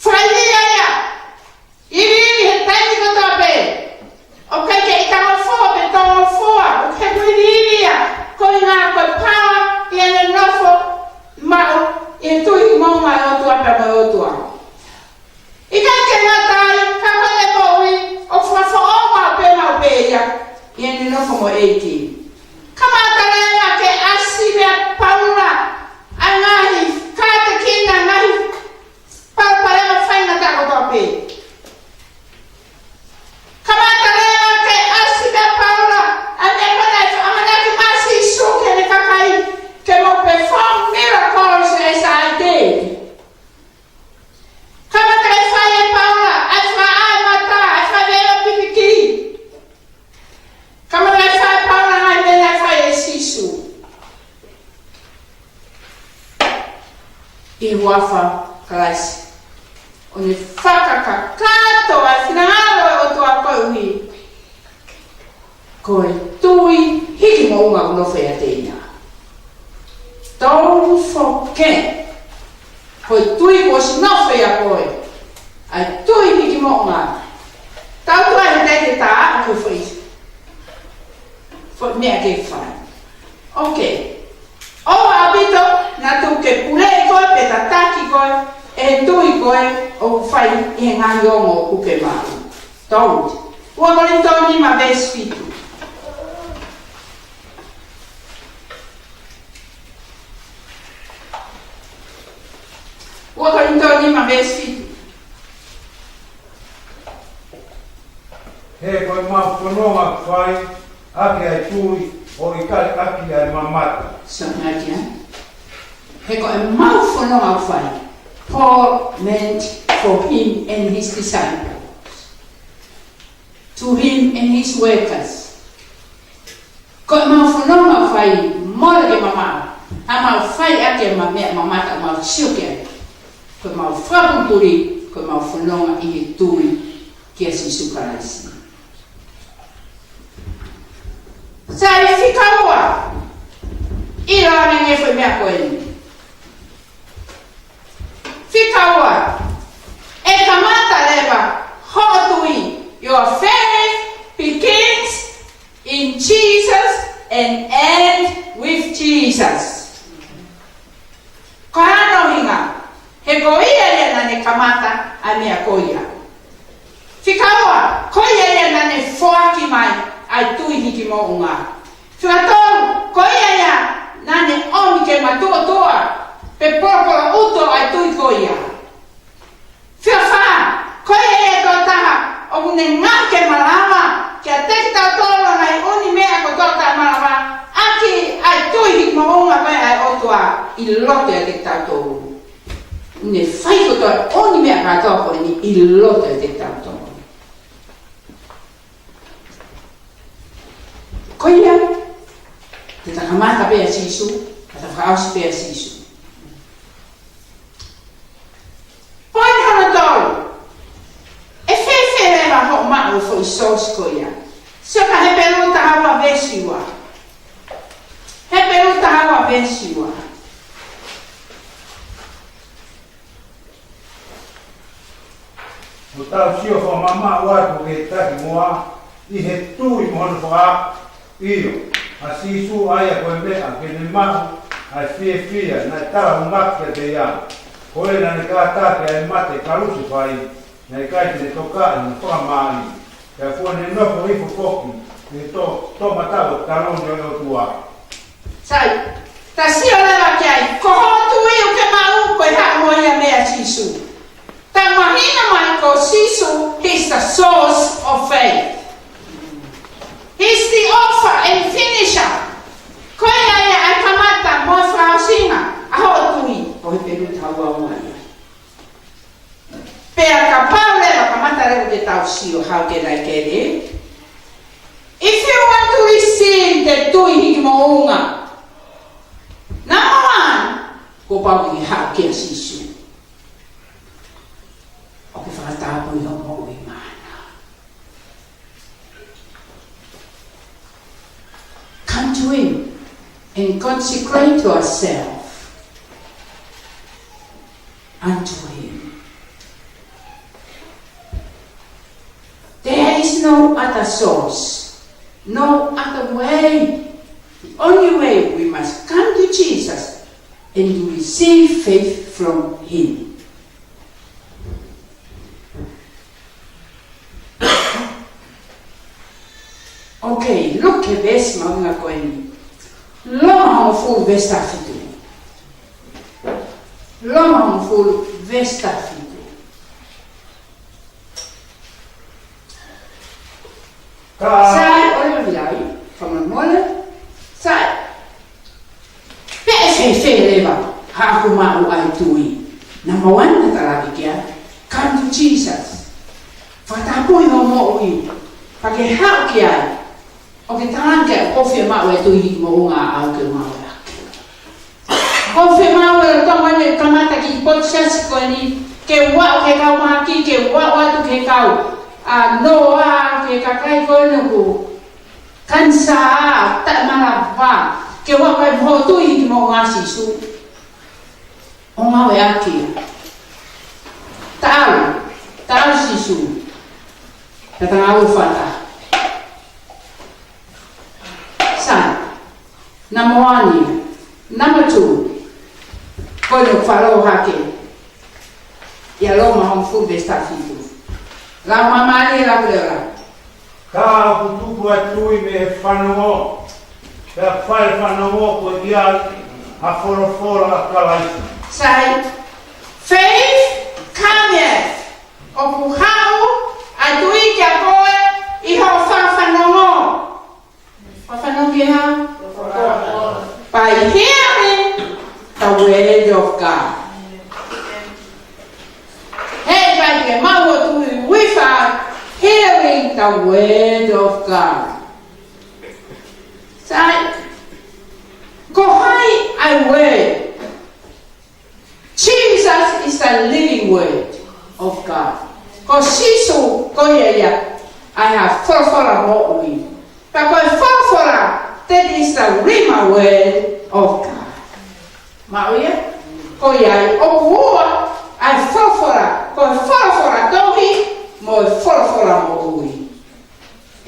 whailia ia iri he taimi kotoa pe o kai ke itanga fōa pe tonga fōa o kai koe iri ia koe ngā koe pawa I ane nofo mau I tui mau mai o tua pe mai o tua. I ka ke ngatai, ka kone koui, o whawha o mau pe mau pe ia, I ane nofo mo eiti. Ka mātarena ke asi mea paura, a ngahi, kāta kina ngahi, parema whaina tako tō pe. Ka mātarena ke asi mea paura, a mea kone, a manaki masi suke ne kakai, ke mo perform miracles as I did. Kama kai whae paura I wafa kalaisi. O ne whakakakato ai whinangaro e o tua pauhi. Koe tui hiki mo unga unofe a teina. Don't forget. Koe tui was nofe a koe. Ai tui hiki mo unga. Tau tua he te tā a koe whaisi. Mea ke whai. Ok. O abito na tu ke pule koe pe tataki koe e tui koe o whai i ngāhi ongo o kuke māu. Don't. Ua kore tōni ma ves fitu. Ua kore tōni ma ves fitu. He koe mau whanonga whai, ake ai tui, o i kare aki ai mamata. Sangatia. He koe mau whanonga whai. Paul meant for him and his disciples. To him and his workers. Koe mau whanonga whai, mora ke mama. A mau whai ake ma mea mamata, mau sioke. Koe mau whapupuri, koe mau whanonga i he tui ki a Jesu Karaisi. Sa e whikaua. I rāne nge whai mea koe ni. Whikaua. E kamata lewa. Hotui. Your faith begins in Jesus and ends with Jesus. Ko hano hinga. He koia lena ne kamata a mea koia. Whikaua. Koia lena ne whoaki mai. Ai tui hiki mo unga. Whiatonu, koia ia, nane omi ke matua toa, pe popora uto ai tui koia. Whiawha, koia ia tō taha, o mune ngake malama, kia teki tau tōro nai uni mea ko tō taha malama, aki ai tui hiki mo unga mai ai otua, I lote a teki tau tōro. Une whai ko tō, uni mea ka tōko ni, I lote a teki tau tōro. Koia, te takamata pēa sisu, te whaausi pēa sisu. Poini hana tōru, e whewhe rewa ho mao fo I sos koia. Sioka he peruta hawa vesiwa. He peruta hawa vesiwa. O tau sio wha mama watu ke taki moa, I he tui mohana wha Iyo, a sisu aia koe mea ke ne mahu ai fia na tara humaki te ia. Koe na ne kātate ai mate karusi whai, na I kai te toka I na wha maari. Kia kua ne nofo hifo koki, ne to matawa taroni o tua. Sai, ta sio lewa ki ai, ko hotu iu ke mau koe hao moia mea sisu. Ta mahina mai ko sisu, he's the source of faith. He's the author and finisher. Koe ai ai kamata mo whausinga. Aho tui. O he peruta ua uai. Pea ka pau lewa kamata rewa te tau sio how can I get it? If you want to receive the tui hiki mo unga. Number one. Ko pau ki how can sisu. O ke whakatapu I homo ui mana. Come to Him and consecrate yourself unto Him. There is no other source, no other way. The only way we must come to Jesus and receive faith from Him. Okay, look at this, mga koeni. Loma mo full vesta fitu. Loma mo full vesta fitu. Sai, olha vilai, from mole. Sai. Pe leva, ha kuma ai tui. Number one, natalabikia, come to Jesus. Fatapo no mo ui. Pake hao ki ai. O ke tāna ke kofia mau e tui hiki mo unga au ke mau e ake. Ko Ko fe mau e tonga ne kamata ki podcast ko ni ke wa ke ka ma ki ke wa tu ke kau a no a ke ka kai ko no ku kansa ta mana va ke wa kai ho tu i mo nga si su o nga we aki tal si su ta nga u fata sa number 1 number 2 ko no faro hake ya lo ma hon fu besta fitu la mama ni la brera Ka kutuku atui me whanongo. Ka whae whanongo ko ia a whorofora a kalaisi. sai faith cometh o puhau atui kia koe i ho whanongo whanongo ha by hearing the word of God. Hey, by the mouth with us hearing the word of God. So, go high I word. Jesus is the living word of God. Because Jesus, I have fulfilled what we. Because that is the Rhema word of God. Maria, koyai owa, I fulfilled dohi. More for we.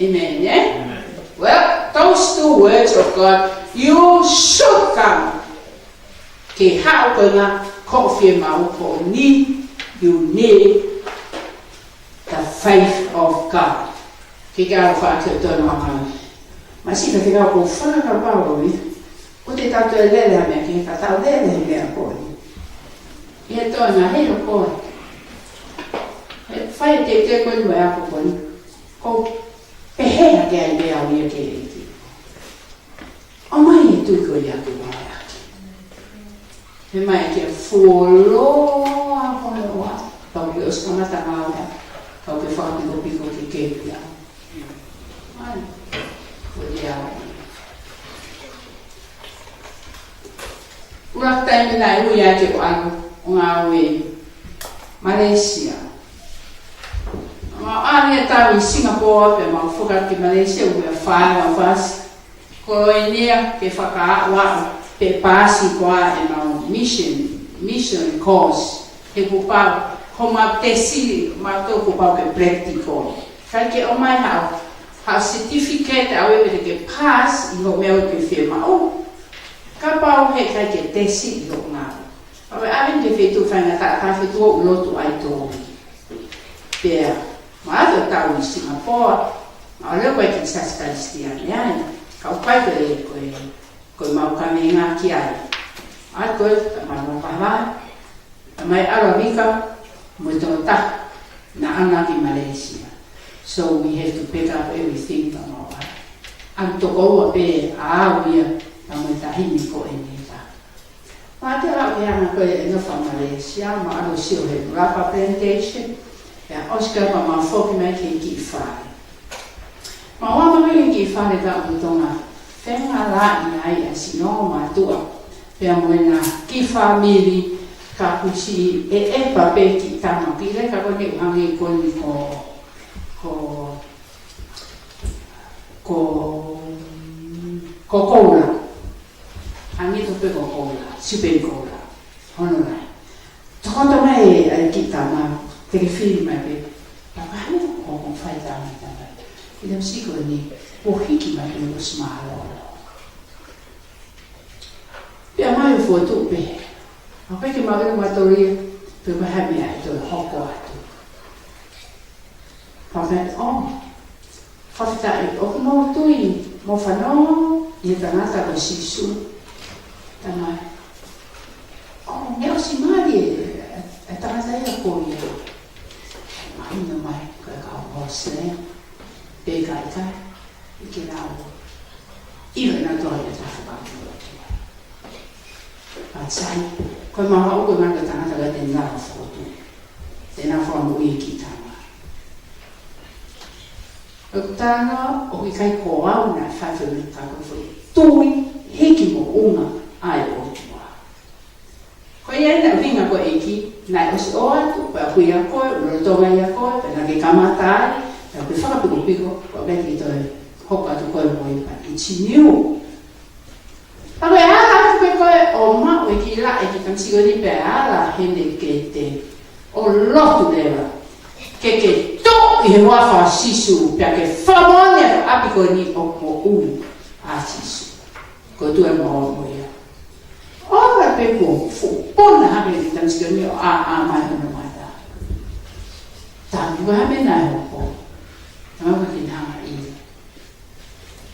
Amen, yeah? Amen. Well, those 2 words of God, you should come. Ke hao kona kofi mau ko ni, you need the faith of God. Ke karo whaake tono ama. Masika ke karo ko whaka pao ni. O te tatu e lele a mea ke ka tau lele mea ko ni. Ia tona hero ko ni. Fai te koe nua e ako koni, ko pehea ke ai mea o ia ke reiti. O mai e tui koe ia ke mai aki. He mai ke fuoloa konoa, tau ke oskamata ngā mea, tau ke whakiko piko ke kepi au. Mai, koe ia au. Urak taimi nai ui ake o anu, o ngā ue Malaysia. Ania tau i Singapore pe mau whuka ki Malaysia ua whae wa whasi. Ko e nea ke whakaawao pe pāsi koa e mau mission course. He kupau, ho mau te siri, mau tō kupau ke practical. Kai ke o mai hao certificate au e ke pass i ho mea ke whima o. Ka pau he kai ke te siri ho ngā. Awe awen ke whetu whainga ta ka whetu o ulotu ai tō. Pea. Ma'ato tau i Singapore, ma leo koe ki Saskalistiani ai, kau pai koe mau kame ngā ki ai. Ai koe, ka mau pahawai, ka mai arawika, mo tō ta, na ana ki Malaysia. So we have to pick up everything from our life. Ang toko ua pe a ia, ka mo tahini ko e ni ta. Ma te rau e ana koe e nofa Malaysia, ma alo sio he rapa plantation, ja, Oscar pa ma foki mai ke ki whare. Ma wama mai ki whare ka utonga, whenga la i ai a sino ma tua, pea moena ki whamiri ka kusi e pape ki tama, ki re ka kone uhangi koni ko koura. Hangi tope ko koura, super koura, hono rai. Tokoto mai ki tama, te ke whiri mai pe, papa hana o kong whai tāngi tāngai. I tau siko ni, o hiki mai pe o smaro. Pea mai o fōtu pe, a koe ke mawena matoria, pe ko hami ai tō hoko atu. Papa o, whawhitai, o ko mau tui, mo whanau, i tangata ko sisu, tāngai. O, ngeo si mari e tangata ia kōi e. Ina mai ka ka hosne pe ka i ke rau iwa na toa i ta whakakura pa sai koe maha uko manga tangata ka te nara whotu te nara whamu i ki tanga o tanga o ki kai ko au na whawhi ka koe tui hiki mo unga ai o tua ia na vinga ko eki na o si o atu pa kuia ko no tonga ia ko na ke kamata na ku fa ko piko ko be ki to hoka tu ko mo i pa i chiniu pa ala ku ko o ma o ki la e ki kan sigo ni pe ala hende ke te o lotu dela que to e wa fa sisu pe ke fa mo ne api ko ni o ko u a sisu ko tu e mo mo ia ora pe ko fu pona ha be tan sigo a ma no ma da ta ni wa me na ko ta ma ki na i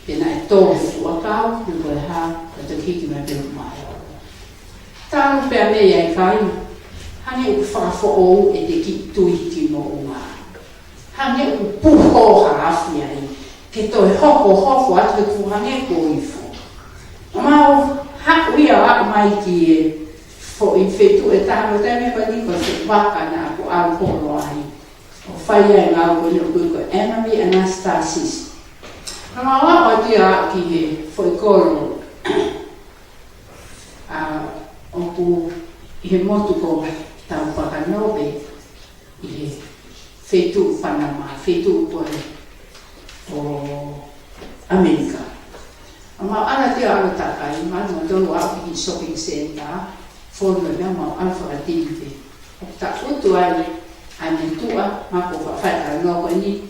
pe na to fu a ka ni ko ha ta ki ki ma pe ma ta no pe me ia kai hange u fa o e te ki tui ki mo uma hange u puho hafi ai ke to e hoko atu ku hange ko i fo ma ha uia a mai ki fo i fetu e ta no te me pa ni ko se waka na ko a ko lo ai o fai ai nga ko ni ko Emily Anastasis ma o dia ki fo i ko o pu i motu ko tau whakanope i he whetu Panama, whetu o Amerika. Ma ana te alo takai, ma no tolu au ki shopping center, fono mea ma au whakatinte. O ta utu ai, ane tua, ma ko whawhata no ko ni,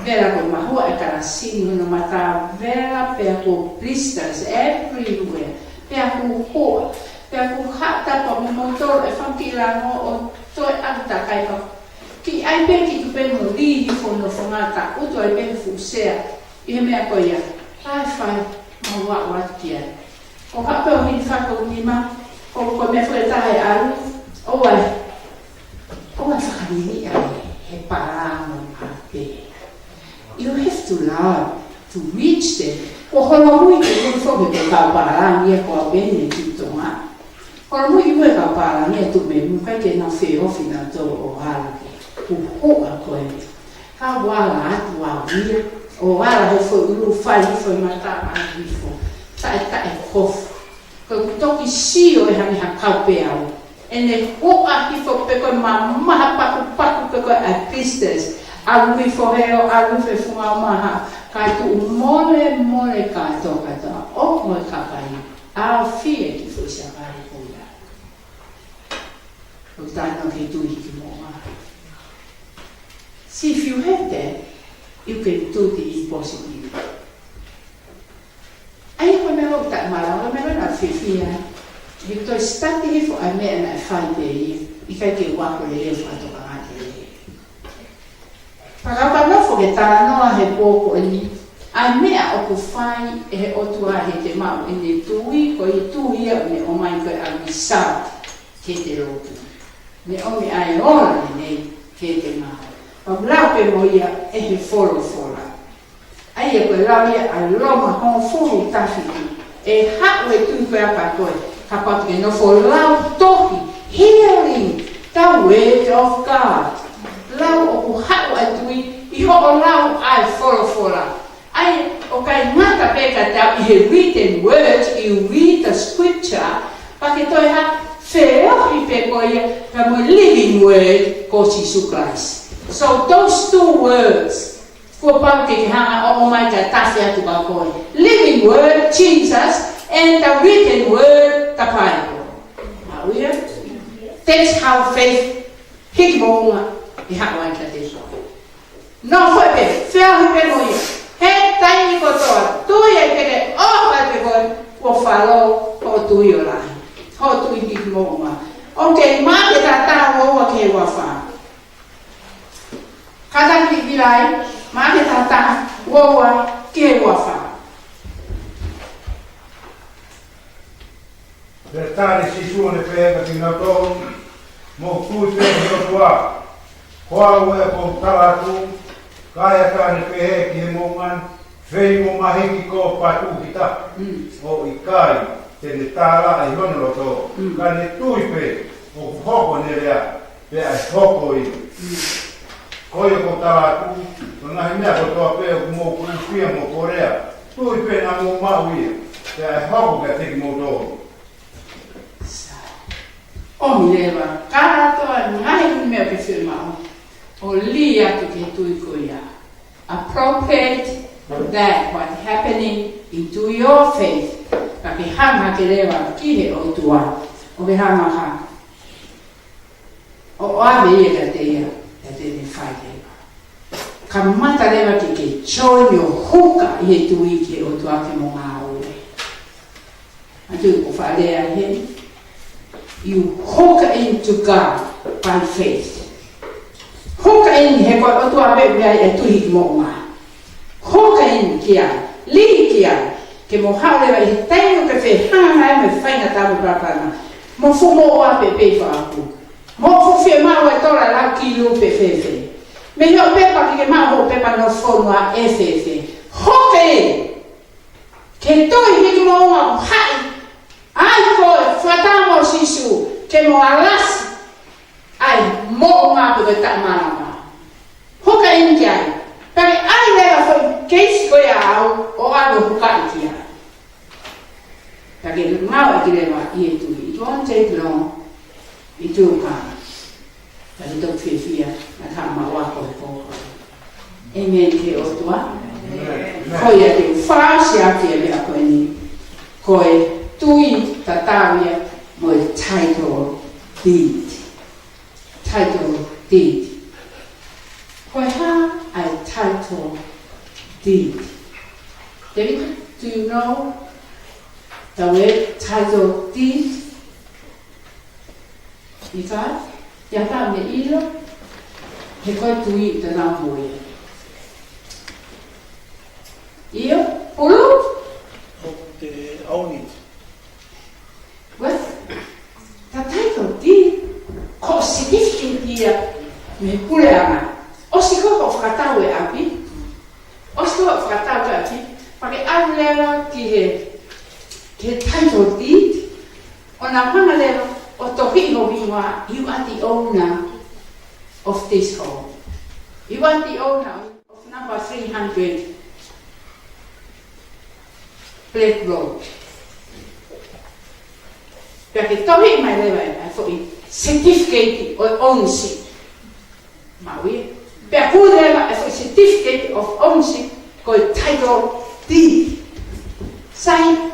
vera ko mahua e karasini, no mata vera pea ko blisters everywhere, pea ko hoa, pea ko hata pa mo motor e whankila no o toi anta kai pa. Ki ai pe ki tu pe mo lihi fono whangata, utu ai pe fusea, i he mea ko ia, whai, ma wa kia. Ko hape o hini whako nima, ko me whakatahe aru, o ai whakanini ai, he paramo hape. You have to learn to reach them. Ko holo mui ke kuni whoke pe kau parang ia ko a bene ki tonga. Holo mui ue kau parang ia tu me mukai ke na wheofi na tō o harake. Ku hoa koe. Ka wala atu a wia. O wala he fo uru whai fo i mata a wifo. Tae kofu. Ko kutoki sio e hangi hakau pe au. E ne hoa hifo pe koe mamaha paku pe koe a pistes. A wifo heo, a wife funga maha. Kai tu mole ka toka toa. O moe kapai. A fie ki fo isa kare koea. O tāna ke tui ki mo maha. See, if you have that, you can do the impossible. Ai ko me ho ta mala, me na fifia. Ni to stati fo a me na fai pe I kai ke wa ko le fa to ka ate. Para pa no fo ke ta no a he po ko ni. Ai me a o ko fai e o tu a he te ma ni tui ko I tui a me o mai ko a mi sa ke te ro. Ne o mi ai ora ni ke te ma. O lau pe mo ia e he folo fola. Ai e koe lau ia a loma hon fulu tawhiti. E hau e tui koe apa koe. Ka patu ke no fo lau tohi. Healing. The word of God. Lau o ku hau e tui. I ho o lau ai folo fola. Ai o kai ngata peka tau I he written words. You read the scripture. Pake toi ha wheo I pe koe ia. Ka mo living word ko Jesus Christ. So those two words, for public hanga o mai ka tafia tu ba koe. Living word Jesus and the written word the Bible. Hallelujah. That's how faith hikmonga I hawa ka te so. No foi be, fea pe mo ia. He tai ko to, tu ia ke o ba te ko o falo o tu ia la. Ho tu hikmonga. Okay, ma ke ta o ke wa fa. Kada ki bilai, ma ke tata, woa, ke wafa. Vertare si suone pega ki na to mo ku te no tua. Hoa ue ko talatu, kaya kane pe ki mo man, fei mo mahiki ko patu kita. O ikai, te ne tala ai hono to. Kane tui pe, o hoko ne rea, pe ai hoko I. Koe ko tāku, na himea ko toa pe mo kuifia mo Korea. Tui pe na mo mauia. Te ai hoko ka teki mo tō. O mi leva, katoa ngai mea ke whimao. O li atu ke tui koia. Appropriate that what happening into your faith. Ka ke hanga ke lewa ki he o tua. O ke hanga ha. O ave ia ka te ia. E te ne whai lewa. Ka mata lewa ki ke join o huka i he tui ke o tua ke mo ngā ore. Atu ko whalea he. You hook into God by faith. Hook in he koe o tua me mea e tuhi mo ngā. Hook in kia, li kia, ke mo haulewa i he teino ke whi hanga e me whainga tamu rapana. Mo fumo o ape pe whaaku. Mo fuwhia mau e tora lau ki lu pe whewhe. Me hio pepa ki ke mau ho pepa no whonua e whewhe. Hook in. Ke toi hiki mo ngā hai. Ai koe, whatamo sisu, ke mo alasi, ai mo ngā puke ta marama. Hoka in ki ai, pake ai lewa whai keisi koe au, o anu huka i ki ai. Pake ngau e ki lewa i e tui, it won't take long, i tū kāna. Pake tōk whiwhia, na tā mawako e kōkoro. Amen ke o tua. Koe a te whāsi ati e mea koe ni, koe, tui tatawia mo e title deed. Title deed. Koe ha ai title deed. David, do you know the word title deed? Ika? Yata me ilo? He koe tui te nā moia. Io? Pulu? O te aunit. With the title deed, ko certificate ia me pule ana. O si ko whakatau e api, o si ko whakatau e api, pake au lewa ki he title deed, o nā mana lewa, o tohi no wingoa, you are the owner of this home. You are the owner of number 300 Black Road. Pake tohi mai lewa e fwoi certificate of ownership. Maui. Pea ku lewa e fwoi certificate of ownership ko title deed. Sai,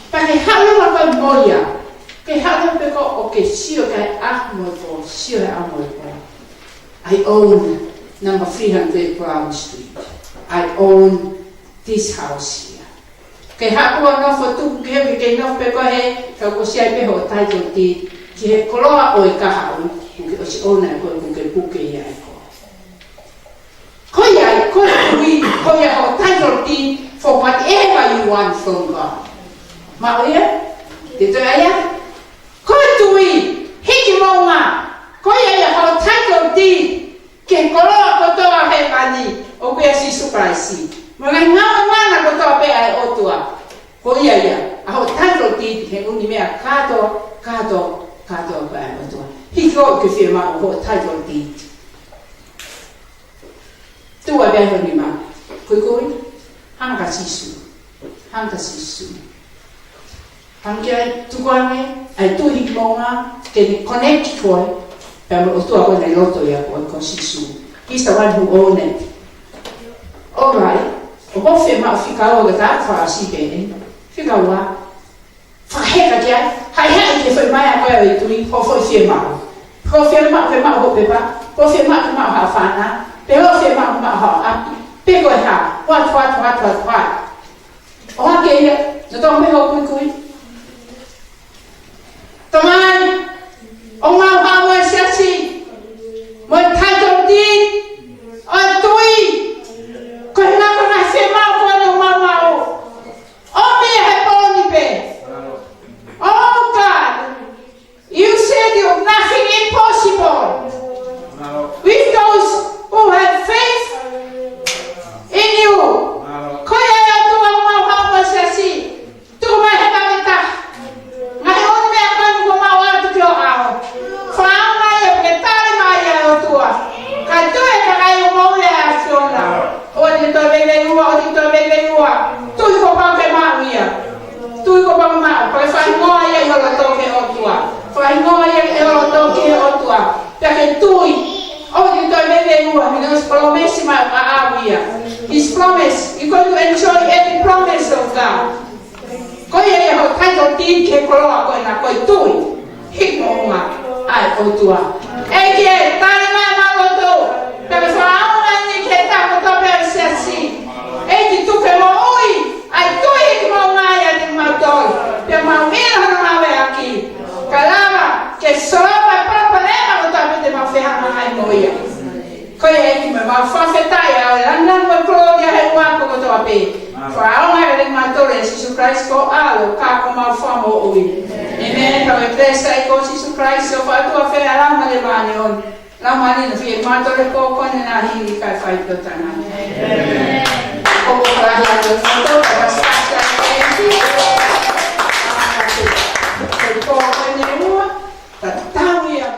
pake halewa koe moia. Ke halewa peko o ke sio kai ahmoe po, sio e ahmoe po. I own number 300 Brown Street. I own this house here. Ke hapua no fo tu ke ke no pe ko he ka ko sia pe ho title deed ki he koloa o e ka hau ke o si ona ko ke puke ia ko ia ko we ko ia ho title deed for whatever you want from God. Ma ia te to ia ko tui hiki monga ko ia ho title deed ke koloa ko to he mani o ke si surprise. Mga ngā mana ko tō pe ai o tua. Ko ia. Aho title deed he uni mea kato pe ai o tua. Hiko ke whima o title deed. Tua beho ni ma. Koi. Hanga sisu. Hangi ai tukuane. Ai tuhi monga. Ke ni connect koe. Pea o tua koe nei loto ia koe ko sisu. He's the one who owned it. Alright. O hofe ma whika o gata whaasi pene, whika ua, whakaheka ki ai, hai hea ke whai mai a koe o i tui, ho whai whia mao. Ho whia mao ke mao ho pepa, ho whia mao ke mao hao whana, pe ho whia mao ke mao hao api, pe koe ha, wat. O hake ia, na tō me ho kui. Tomai, o ngau hao moe siasi, moe title deed, o tui, ko na ko na se mau ko no mau. O me he poni pe. Oh God, you said you nothing impossible. With those who have faith in you. Ko ya tu mau mau sasi. Tu mai he ba ta. Ngai on me ko mau au tu au. Fa ia. His promise, you're going to enjoy every promise of God. Ko ia ho taito tin ke koloa ko na ko tui. Hiko nga ai o tua. Eke tare mai magoto. Pero fa auna ni ke ta ko to per sesi. Eke tu ke mo ui. Ai tui ke mo ngai ani matoi. Pe ma mira no ave aqui. Kalama ke soba papa lema ko ta te ma fe hanga ai moia. Ko ia ki me ma fa fetai a lana mo Claudia he wa ko to ape. Fa auna ele matore Jesus Christ ko alo ka ko ma fa mo ui. Amen. Kau presa iko Jesus Christ so fa tu afe ala ma le mani on. La mani no fi matore ko ko na hi ka fa to tana. Amen. Ko ko ra ya to to para sa sa ke. Ko ko ne mo ta ta wi a